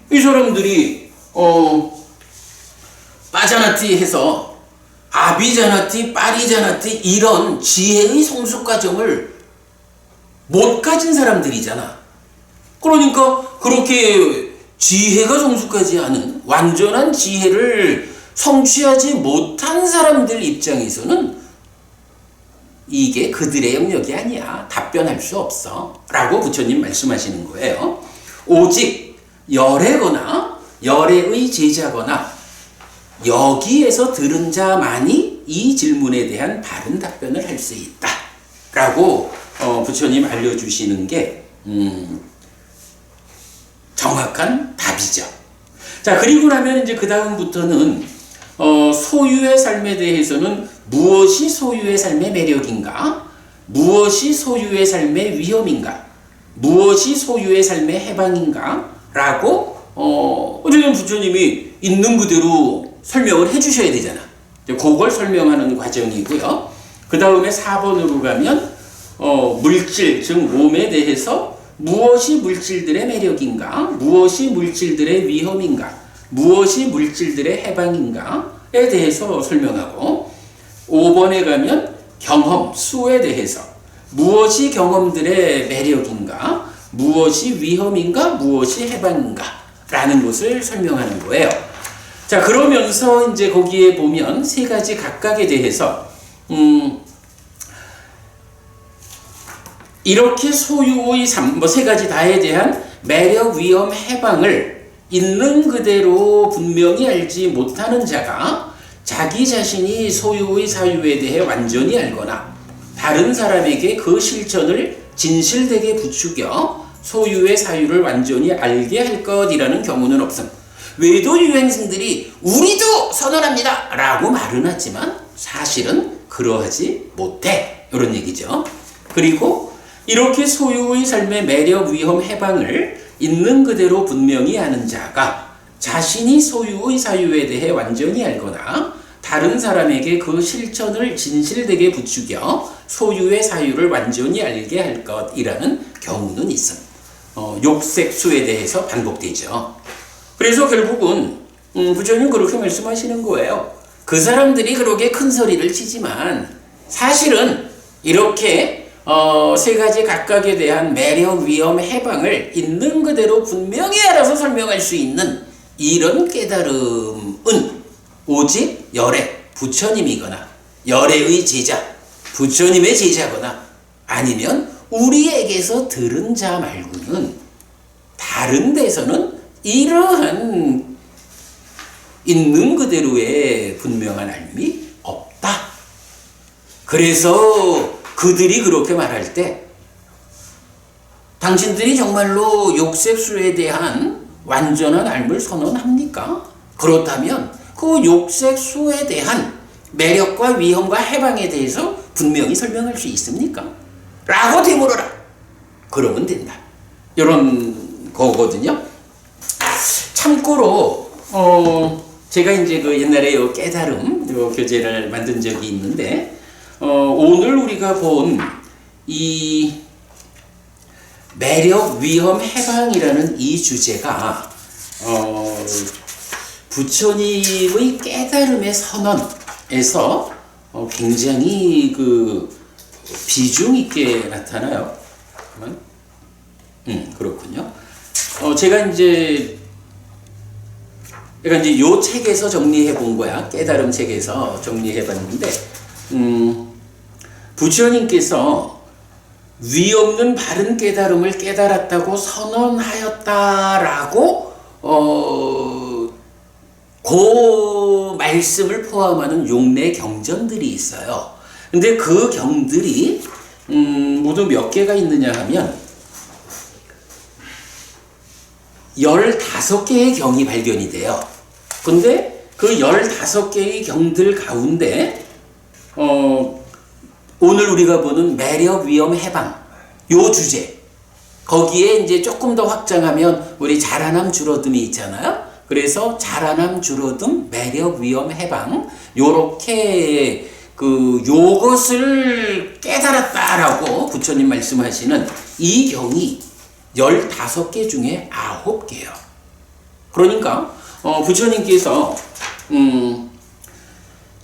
이 사람들이 빠자나티 해서 아비자나티, 파리자나티 이런 지혜의 성숙 과정을 못 가진 사람들이잖아. 그러니까 그렇게 지혜가 성숙하지 않은 완전한 지혜를 성취하지 못한 사람들 입장에서는 이게 그들의 영역이 아니야. 답변할 수 없어. 라고 부처님 말씀하시는 거예요. 오직 열애거나 열애의 제자거나 여기에서 들은 자만이 이 질문에 대한 바른 답변을 할 수 있다. 라고 부처님 알려주시는 게 정확한 답이죠. 자, 그리고 나면 이제 그 다음부터는 소유의 삶에 대해서는 무엇이 소유의 삶의 매력인가? 무엇이 소유의 삶의 위험인가? 무엇이 소유의 삶의 해방인가? 라고 어쨌든 부처님이 있는 그대로 설명을 해 주셔야 되잖아. 그걸 설명하는 과정이고요. 그 다음에 4번으로 가면 물질, 즉 몸에 대해서 무엇이 물질들의 매력인가? 무엇이 물질들의 위험인가? 무엇이 물질들의 해방인가에 대해서 설명하고 5번에 가면 경험, 수에 대해서 무엇이 경험들의 매력인가? 무엇이 위험인가? 무엇이 해방인가? 라는 것을 설명하는 거예요. 자, 그러면서 이제 거기에 보면 세 가지 각각에 대해서 이렇게 소유의 세 가지 다에 대한 매력, 위험, 해방을 있는 그대로 분명히 알지 못하는 자가 자기 자신이 소유의 사유에 대해 완전히 알거나 다른 사람에게 그 실천을 진실되게 부추겨 소유의 사유를 완전히 알게 할 것이라는 경우는 없음. 외도 유행생들이 우리도 선언합니다 라고 말은 하지만 사실은 그러하지 못해, 이런 얘기죠. 그리고 이렇게 소유의 삶의 매력, 위험, 해방을 있는 그대로 분명히 아는 자가 자신이 소유의 사유에 대해 완전히 알거나 다른 사람에게 그 실천을 진실되게 부추겨 소유의 사유를 완전히 알게 할 것이라는 경우는 있음. 욕색수에 대해서 반복되죠. 그래서 결국은 부처님 그렇게 말씀하시는 거예요. 그 사람들이 그렇게 큰 소리를 치지만 사실은 이렇게 세 가지 각각에 대한 매력, 위험, 해방을 있는 그대로 분명히 알아서 설명할 수 있는 이런 깨달음은 오직 열애, 부처님이거나 열애의 제자, 부처님의 제자거나 아니면 우리에게서 들은 자 말고는 다른 데서는 이러한 있는 그대로의 분명한 알미 없다. 그래서 그들이 그렇게 말할 때 당신들이 정말로 욕색수에 대한 완전한 알을 선언합니까? 그렇다면 그 욕색수에 대한 매력과 위험과 해방에 대해서 분명히 설명할 수 있습니까? 라고 되물어라. 그러면 된다. 이런 거거든요. 참고로 제가 이제 그 옛날에 요 깨달음 요 교재를 만든 적이 있는데 오늘 우리가 본 이 매력, 위험, 해방이라는 이 주제가 부처님의 깨달음의 선언에서 굉장히 그 비중 있게 나타나요. 그렇군요. 제가 이제 요 책에서 정리해 본 거야. 깨달음 책에서 정리해 봤는데, 부처님께서 위 없는 바른 깨달음을 깨달았다고 선언하였다라고, 그 말씀을 포함하는 용례 경전들이 있어요. 근데 그 경들이, 모두 몇 개가 있느냐 하면, 15개의 경이 발견이 돼요. 근데 그 15개의 경들 가운데 오늘 우리가 보는 매력, 위험, 해방 요 주제 거기에 이제 조금 더 확장하면 우리 자라남 줄어듦이 있잖아요. 그래서 자라남 줄어듦, 매력, 위험, 해방 요렇게 요것을 깨달았다라고 부처님 말씀하시는 이 경이 15개 중에 9개요. 그러니까 부처님께서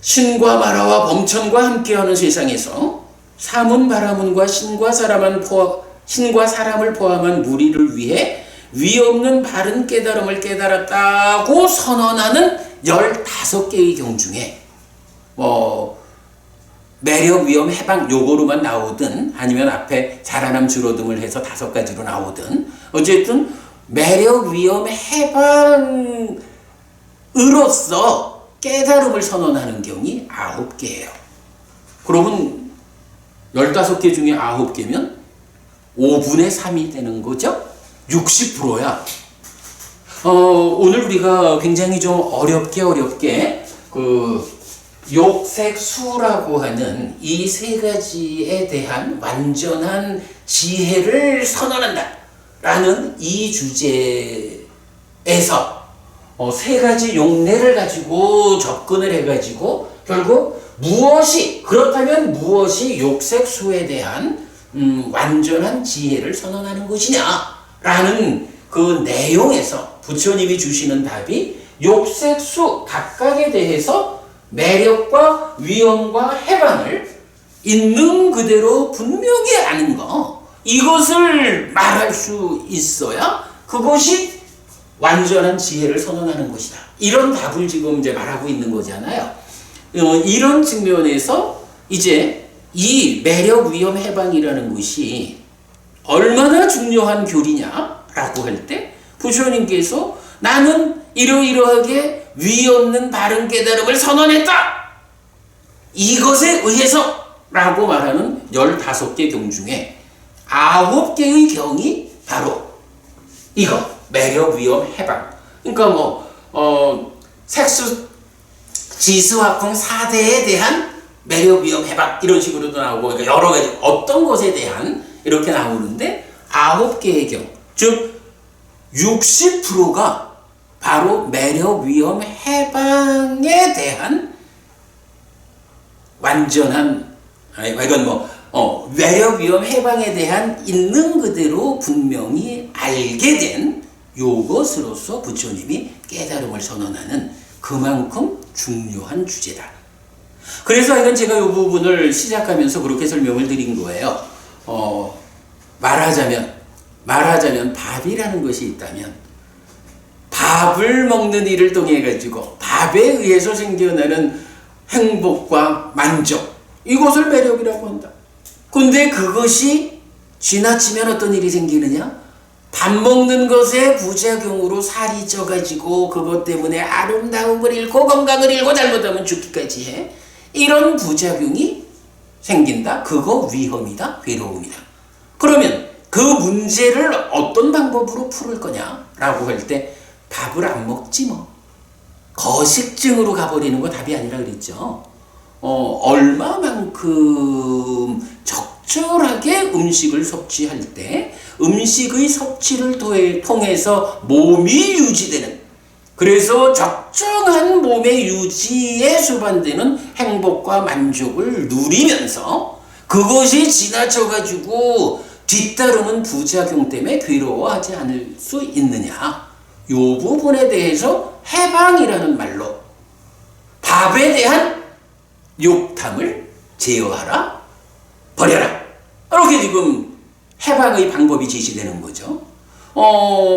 신과 마라와 범천과 함께하는 세상에서 사문 바라문과 신과 사람을 포함한 무리를 위해 위없는 바른 깨달음을 깨달았다고 선언하는 15개의 경 중에 매력, 위험, 해방 요거로만 나오든 아니면 앞에 자라남 줄어듦을 해서 5가지로 나오든 어쨌든 매력, 위험, 해방으로서 깨달음을 선언하는 경이 9개예요. 그러면 15개 중에 9개면 5분의 3이 되는 거죠? 60%야. 오늘 우리가 굉장히 좀 어렵게 욕색수라고 하는 이 3가지에 대한 완전한 지혜를 선언한다 라는 이 주제에서 3가지 용례를 가지고 접근을 해가지고 결국 그렇다면 무엇이 욕색수에 대한 완전한 지혜를 선언하는 것이냐 라는 그 내용에서 부처님이 주시는 답이 욕색수 각각에 대해서 매력과 위험과 해방을 있는 그대로 분명히 아는 거, 이것을 말할 수 있어야 그것이 완전한 지혜를 선언하는 것이다. 이런 답을 지금 이제 말하고 있는 거잖아요. 이런 측면에서 이제 이 매력, 위험, 해방이라는 것이 얼마나 중요한 교리냐라고 할 때 부처님께서 나는 이러이러하게 위 없는 바른 깨달음을 선언했다. 이것에 의해서 라고 말하는 15개 경 중에 9개의 경이 바로 이거 매력, 위험, 해방. 그러니까 색수 지수화풍 4대에 대한 매력, 위험, 해방 이런 식으로도 나오고 그러니까 여러 가지 어떤 것에 대한 이렇게 나오는데 9개의 경, 즉 60%가 바로 매력, 위험, 해방에 대한 완전한 이건 매력, 위험, 해방에 대한 있는 그대로 분명히 알게 된 요것으로서 부처님이 깨달음을 선언하는 그만큼 중요한 주제다. 그래서 이건 제가 이 부분을 시작하면서 그렇게 설명을 드린 거예요. 말하자면 밥이라는 것이 있다면 밥을 먹는 일을 통해 가지고 밥에 의해서 생겨나는 행복과 만족, 이것을 매력이라고 한다. 근데 그것이 지나치면 어떤 일이 생기느냐? 밥 먹는 것의 부작용으로 살이 쪄가지고 그것 때문에 아름다움을 잃고 건강을 잃고 잘못하면 죽기까지 해. 이런 부작용이 생긴다. 그거 위험이다. 괴로움이다. 그러면 그 문제를 어떤 방법으로 풀을 거냐라고 할 때 밥을 안 먹지 뭐. 거식증으로 가버리는 거 답이 아니라 그랬죠. 얼마만큼 적절하게 음식을 섭취할 때 음식의 섭취를 통해서 몸이 유지되는, 그래서 적정한 몸의 유지에 수반되는 행복과 만족을 누리면서 그것이 지나쳐가지고 뒤따르는 부작용 때문에 괴로워하지 않을 수 있느냐, 이 부분에 대해서 해방이라는 말로 밥에 대한 욕탐을 제어하라, 버려라, 이렇게 지금 해방의 방법이 제시되는 거죠.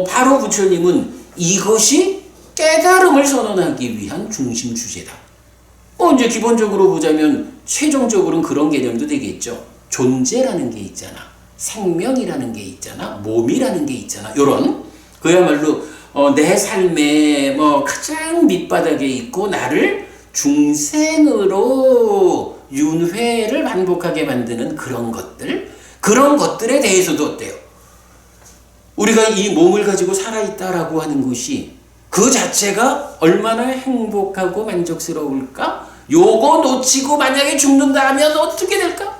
바로 부처님은 이것이 깨달음을 선언하기 위한 중심 주제다. 이제 기본적으로 보자면 최종적으로는 그런 개념도 되겠죠. 존재라는 게 있잖아, 생명이라는 게 있잖아, 몸이라는 게 있잖아. 요런 그야말로 내 삶의 가장 밑바닥에 있고 나를 중생으로 윤회를 반복하게 만드는 그런 것들에 대해서도 어때요? 우리가 이 몸을 가지고 살아있다라고 하는 것이 그 자체가 얼마나 행복하고 만족스러울까? 요거 놓치고 만약에 죽는다 하면 어떻게 될까?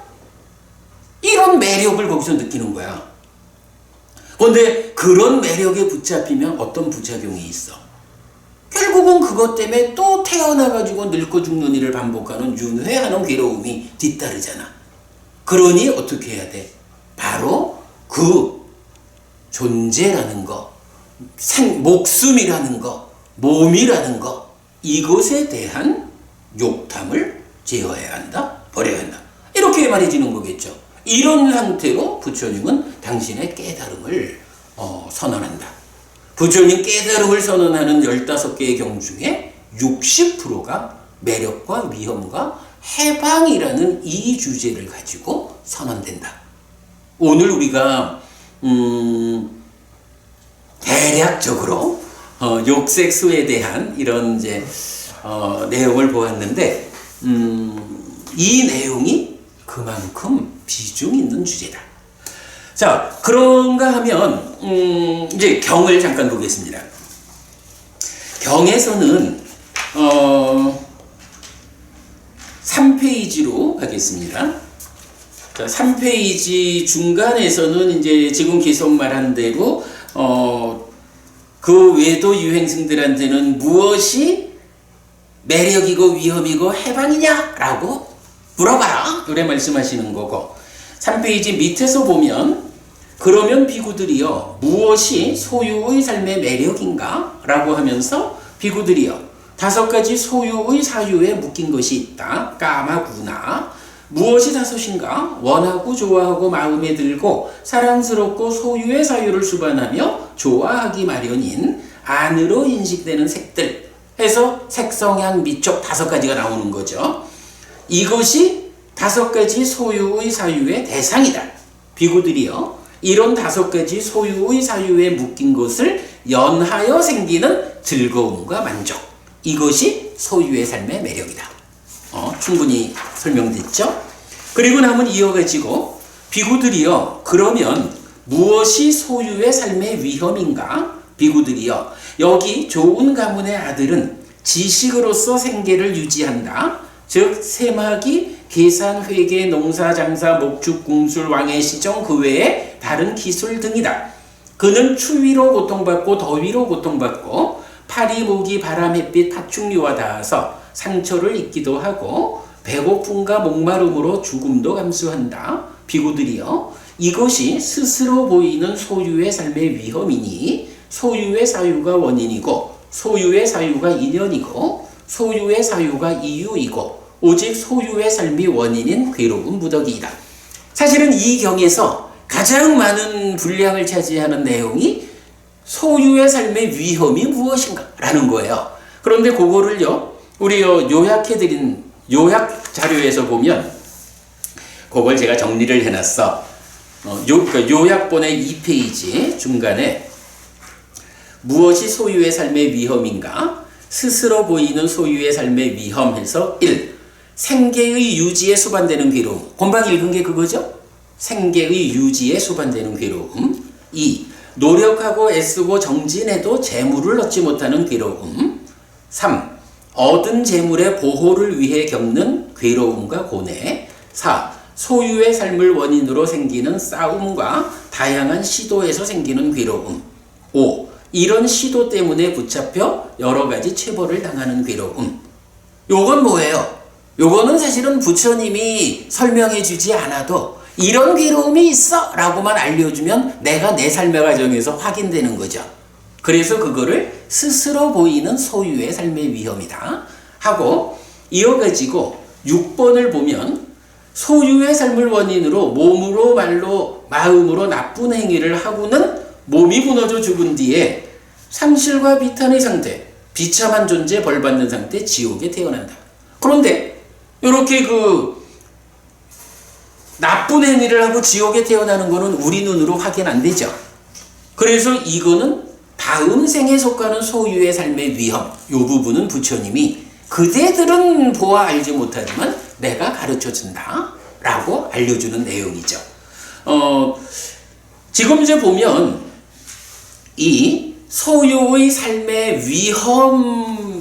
이런 매력을 거기서 느끼는 거야. 그런데 그런 매력에 붙잡히면 어떤 부작용이 있어? 결국은 그것 때문에 또 태어나가지고 늙고 죽는 일을 반복하는 윤회하는 괴로움이 뒤따르잖아. 그러니 어떻게 해야 돼? 바로 그 존재라는 거, 목숨이라는 거, 몸이라는 거, 이것에 대한 욕탐을 제어해야 한다, 버려야 한다. 이렇게 말해지는 거겠죠. 이런 상태로 부처님은 당신의 깨달음을 선언한다. 부처님 깨달음을 선언하는 15개의 경 중에 60%가 매력과 위험과 해방이라는 이 주제를 가지고 선언된다. 오늘 우리가 대략적으로 욕색수에 대한 이런 이제 내용을 보았는데 이 내용이 그만큼 비중 있는 주제다. 자, 그런가 하면 이제 경을 잠깐 보겠습니다. 경에서는 3페이지로 가겠습니다. 자, 3페이지 중간에서는 이제 지금 계속 말한 대로 그 외도 유행승들한테는 무엇이 매력이고 위험이고 해방이냐라고 물어봐라, 이래 말씀하시는 거고, 3페이지 밑에서 보면 그러면 비구들이여 무엇이 소유의 삶의 매력인가? 라고 하면서 비구들이여 5가지 소유의 사유에 묶인 것이 있다. 까마구나. 무엇이 5인가? 원하고 좋아하고 마음에 들고 사랑스럽고 소유의 사유를 수반하며 좋아하기 마련인 안으로 인식되는 색들 해서 색성향 미촉 5가지가 나오는 거죠. 이것이 5가지 소유의 사유의 대상이다. 비구들이여 이런 5가지 소유의 사유에 묶인 것을 연하여 생기는 즐거움과 만족, 이것이 소유의 삶의 매력이다. 충분히 설명됐죠? 그리고 남은 이어가지고 비구들이여 그러면 무엇이 소유의 삶의 위험인가? 비구들이여 여기 좋은 가문의 아들은 지식으로서 생계를 유지한다. 즉 세마기, 계산, 회계, 농사, 장사, 목축, 궁술, 왕의 시정 그 외에 다른 기술 등이다. 그는 추위로 고통받고 더위로 고통받고 파리, 모기, 바람, 햇빛, 파충류와 닿아서 상처를 입기도 하고 배고픔과 목마름으로 죽음도 감수한다. 비구들이여 이것이 스스로 보이는 소유의 삶의 위험이니 소유의 사유가 원인이고 소유의 사유가 인연이고 소유의 사유가 이유이고 오직 소유의 삶이 원인인 괴로운 무더기이다. 사실은 이 경에서 가장 많은 분량을 차지하는 내용이 소유의 삶의 위험이 무엇인가 라는 거예요. 그런데 그거를요 우리 요약해드린 요약 자료에서 보면 그걸 제가 정리를 해놨어. 그러니까 요약본의 2페이지 중간에 무엇이 소유의 삶의 위험인가? 스스로 보이는 소유의 삶의 위험에서 1. 생계의 유지에 수반되는 괴로움. 금방 읽은 게 그거죠? 생계의 유지에 수반되는 괴로움. 2. 노력하고 애쓰고 정진해도 재물을 얻지 못하는 괴로움. 3. 얻은 재물의 보호를 위해 겪는 괴로움과 고뇌. 4. 소유의 삶을 원인으로 생기는 싸움과 다양한 시도에서 생기는 괴로움. 5. 이런 시도 때문에 붙잡혀 여러 가지 체벌을 당하는 괴로움. 요건 뭐예요? 요거는 사실은 부처님이 설명해 주지 않아도 이런 괴로움이 있어 라고만 알려주면 내가 내 삶의 과정에서 확인되는 거죠. 그래서 그거를 스스로 보이는 소유의 삶의 위험이다 하고 이어가지고 6번을 보면 소유의 삶을 원인으로 몸으로 말로 마음으로 나쁜 행위를 하고는 몸이 무너져 죽은 뒤에 상실과 비탄의 상태, 비참한 존재, 벌받는 상태, 지옥에 태어난다. 그런데 이렇게 나쁜 행위를 하고 지옥에 태어나는 거는 우리 눈으로 확인 안 되죠. 그래서 이거는 다음 생에 속하는 소유의 삶의 위험, 이 부분은 부처님이 그대들은 보아 알지 못하지만 내가 가르쳐준다 라고 알려주는 내용이죠. 지금 이제 보면 이 소유의 삶의 위험이라는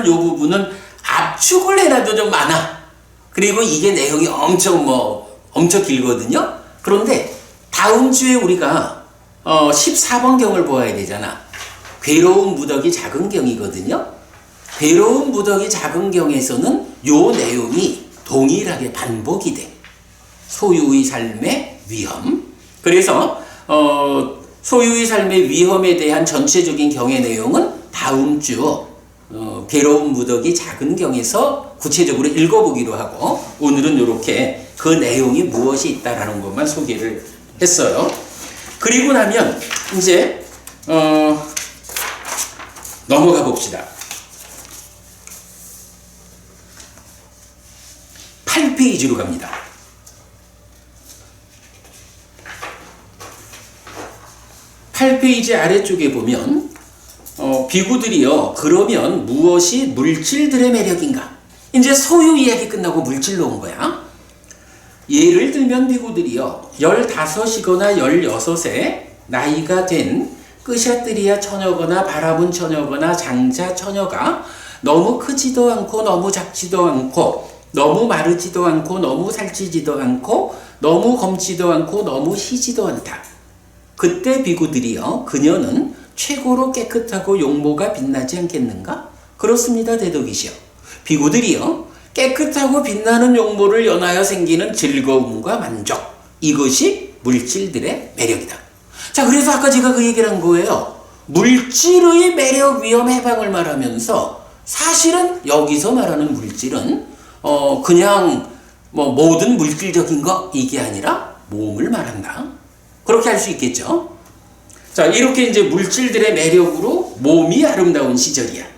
이 부분은 압축을 해놔도 좀 많아. 그리고 이게 내용이 엄청 길거든요. 그런데 다음 주에 우리가 14번 경을 보아야 되잖아. 괴로운 무더기 작은 경이거든요. 괴로운 무더기 작은 경에서는 요 내용이 동일하게 반복이 돼. 소유의 삶의 위험. 그래서 소유의 삶의 위험에 대한 전체적인 경의 내용은 다음 주 괴로운 무더기 작은 경에서 구체적으로 읽어보기로 하고 오늘은 이렇게 그 내용이 무엇이 있다라는 것만 소개를 했어요. 그리고 나면 이제 넘어가 봅시다. 8페이지로 갑니다. 8페이지 아래쪽에 보면 비구들이요 그러면 무엇이 물질들의 매력인가? 이제 소유 이야기 끝나고 물질로 온 거야. 예를 들면 비구들이요 15이거나 16에 나이가 된 끄샤뜨리아 처녀거나 바라문 처녀거나 장자 처녀가 너무 크지도 않고 너무 작지도 않고 너무 마르지도 않고 너무 살찌지도 않고 너무 검지도 않고 너무 희지도 않다. 그때 비구들이요 그녀는 최고로 깨끗하고 용모가 빛나지 않겠는가? 그렇습니다 대덕이시여. 비구들이요 깨끗하고 빛나는 용모를 연하여 생기는 즐거움과 만족, 이것이 물질들의 매력이다. 자, 그래서 아까 제가 그 얘기를 한 거예요. 물질의 매력, 위험, 해방을 말하면서 사실은 여기서 말하는 물질은 그냥 모든 물질적인 거 이게 아니라 몸을 말한다. 그렇게 할 수 있겠죠. 자, 이렇게 이제 물질들의 매력으로 몸이 아름다운 시절이야.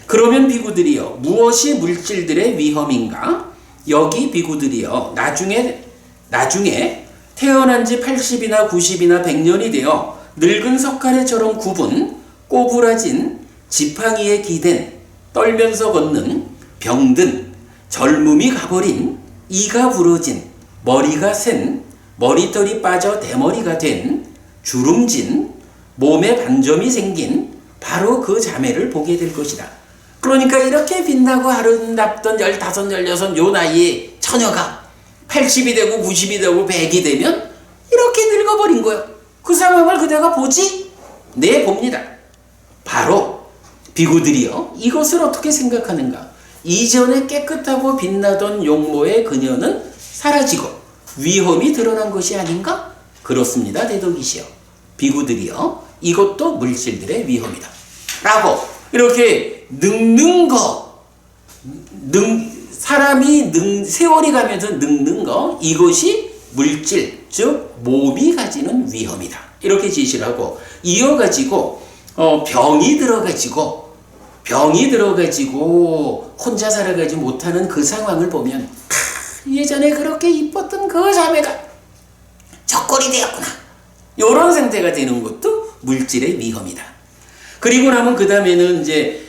그러면 비구들이요 무엇이 물질들의 위험인가? 여기 비구들이요 나중에 태어난 지 80이나 90이나 100년이 되어 늙은 석가래처럼 굽은 꼬부라진 지팡이에 기댄 떨면서 걷는 병든 젊음이 가버린 이가 부러진 머리가 센 머리털이 빠져 대머리가 된 주름진 몸에 반점이 생긴 바로 그 자매를 보게 될 것이다. 그러니까 이렇게 빛나고 아름답던 15, 16 요 나이에 처녀가 80이 되고 90이 되고 100이 되면 이렇게 늙어버린 거예요. 그 상황을 그대가 보지? 네, 봅니다. 바로 비구들이요. 이것을 어떻게 생각하는가? 이전에 깨끗하고 빛나던 용모의 그녀는 사라지고 위험이 드러난 것이 아닌가? 그렇습니다. 대덕이시여. 비구들이요. 이것도 물질들의 위험이다. 라고 이렇게 늙는 거, 사람이 세월이 가면서 늙는 거, 이것이 물질, 즉 몸이 가지는 위험이다. 이렇게 제시를 하고 이어가지고 병이 들어가지고 혼자 살아가지 못하는 그 상황을 보면 예전에 그렇게 이뻤던 그 자매가 적골이 되었구나. 이런 상태가 되는 것도 물질의 위험이다. 그리고 나면 그 다음에는 이제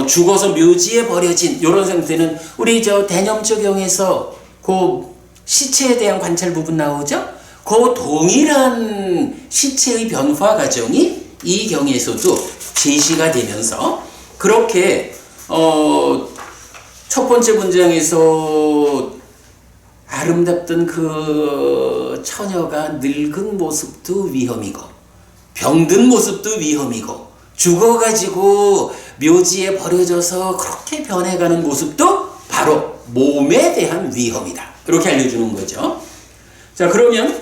죽어서 묘지에 버려진 이런 상태는 우리 저 대념적용에서 그 시체에 대한 관찰 부분 나오죠? 그 동일한 시체의 변화 과정이 이 경에서도 제시가 되면서 그렇게 첫 번째 문장에서 아름답던 그 처녀가 늙은 모습도 위험이고 병든 모습도 위험이고 죽어가지고 묘지에 버려져서 그렇게 변해가는 모습도 바로 몸에 대한 위험이다. 이렇게 알려주는 거죠. 자, 그러면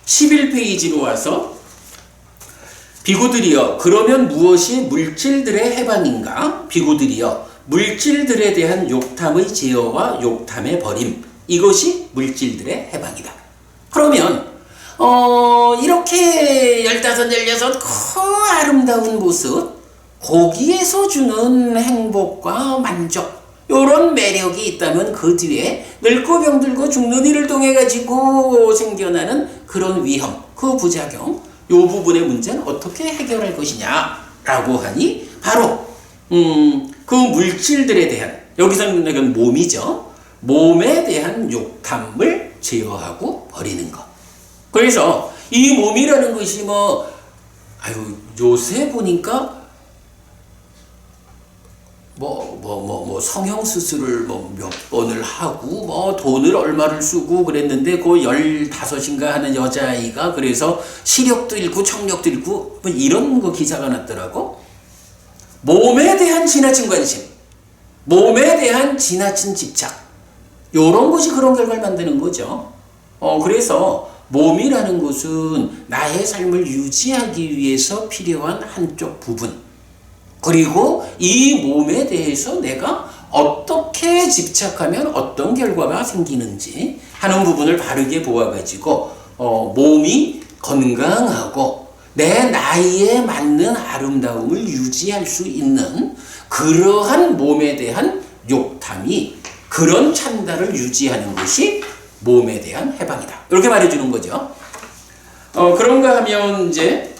11페이지로 와서 비구들이여 그러면 무엇이 물질들의 해방인가? 비구들이여 물질들에 대한 욕탐의 제어와 욕탐의 버림, 이것이 물질들의 해방이다. 그러면 이렇게 15, 16 그 아름다운 모습, 거기에서 주는 행복과 만족, 요런 매력이 있다면 그 뒤에 늙고 병들고 죽는 일을 통해 가지고 생겨나는 그런 위험, 그 부작용, 요 부분의 문제는 어떻게 해결할 것이냐라고 하니 바로 그 물질들에 대한, 여기서는 몸이죠. 몸에 대한 욕탐을 제어하고 버리는 것. 그래서 이 몸이라는 것이 요새 보니까 성형수술을 몇 번을 하고 돈을 얼마를 쓰고 그랬는데 그 15인가 하는 여자아이가 그래서 시력도 잃고 청력도 잃고 이런 거 기사가 났더라고. 몸에 대한 지나친 관심, 몸에 대한 지나친 집착, 요런 것이 그런 결과를 만드는 거죠. 그래서 몸이라는 것은 나의 삶을 유지하기 위해서 필요한 한쪽 부분, 그리고 이 몸에 대해서 내가 어떻게 집착하면 어떤 결과가 생기는지 하는 부분을 바르게 보아가지고 몸이 건강하고 내 나이에 맞는 아름다움을 유지할 수 있는 그러한 몸에 대한 욕탐이, 그런 찬달을 유지하는 것이 몸에 대한 해방이다. 이렇게 말해주는 거죠. 그런가 하면 이제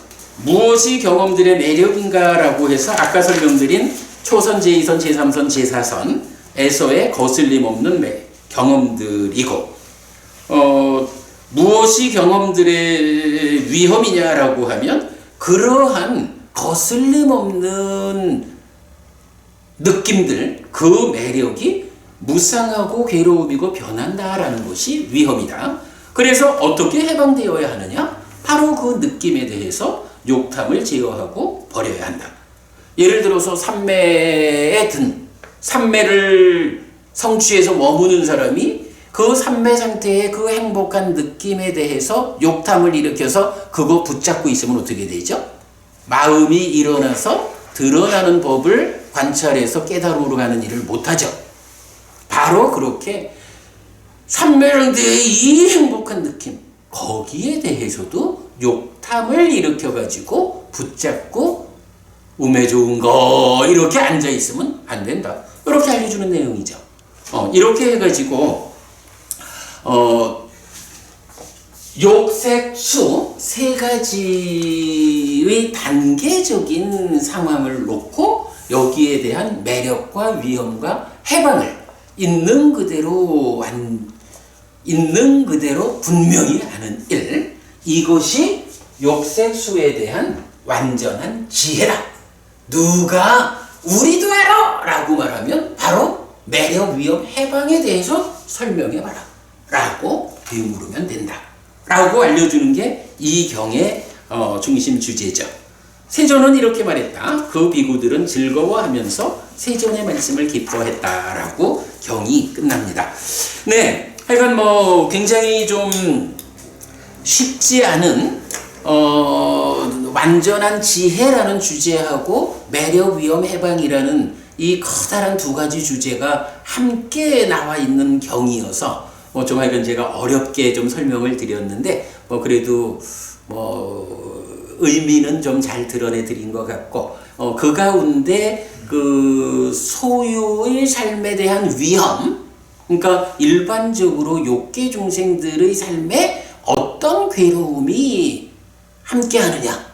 무엇이 경험들의 매력인가라고 해서 아까 설명드린 초선, 제2선, 제3선, 제4선에서의 거슬림 없는 경험들이고, 무엇이 경험들의 위험이냐라고 하면 그러한 거슬림 없는 느낌들, 그 매력이 무상하고 괴로움이고 변한다라는 것이 위험이다. 그래서 어떻게 해방되어야 하느냐? 바로 그 느낌에 대해서 욕탐을 제어하고 버려야 한다. 예를 들어서 삼매를 성취해서 머무는 사람이 그 삼매 상태의 그 행복한 느낌에 대해서 욕탐을 일으켜서 그거 붙잡고 있으면 어떻게 되죠? 마음이 일어나서 드러나는 법을 관찰해서 깨달으러 가는 일을 못하죠. 바로 그렇게 삼매랑대의 이 행복한 느낌, 거기에 대해서도 욕탐을 일으켜가지고 붙잡고 음에 좋은 거 이렇게 앉아있으면 안 된다. 이렇게 알려주는 내용이죠. 이렇게 해가지고 욕색수 세 가지의 단계적인 상황을 놓고 여기에 대한 매력과 위험과 해방을 있는 그대로 분명히 하는 일, 이것이 욕색수에 대한 완전한 지혜다. 누가 우리도 알아! 라고 말하면 바로 매력, 위험, 해방에 대해서 설명해봐라 라고 되물으면 된다 라고 알려주는 게 이 경의 중심 주제죠. 세존은 이렇게 말했다. 그 비구들은 즐거워하면서 세존의 말씀을 기뻐했다라고 경이 끝납니다. 네, 하여간 뭐 굉장히 좀 쉽지 않은 완전한 지혜라는 주제하고 매력, 위험, 해방이라는 이 커다란 두 가지 주제가 함께 나와 있는 경이어서 좀 하여간 제가 어렵게 좀 설명을 드렸는데 그래도 의미는 좀 잘 드러내 드린 것 같고 그 가운데 그 소유의 삶에 대한 위험, 그러니까 일반적으로 욕계 중생들의 삶에 어떤 괴로움이 함께하느냐,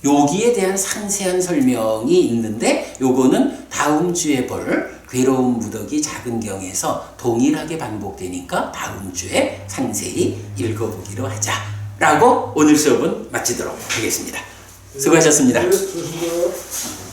여기에 대한 상세한 설명이 있는데 요거는 다음 주에 볼 괴로운 무더기 작은 경에서 동일하게 반복되니까 다음 주에 상세히 읽어보기로 하자라고 오늘 수업은 마치도록 하겠습니다. 수고하셨습니다. 네, 좋습니다.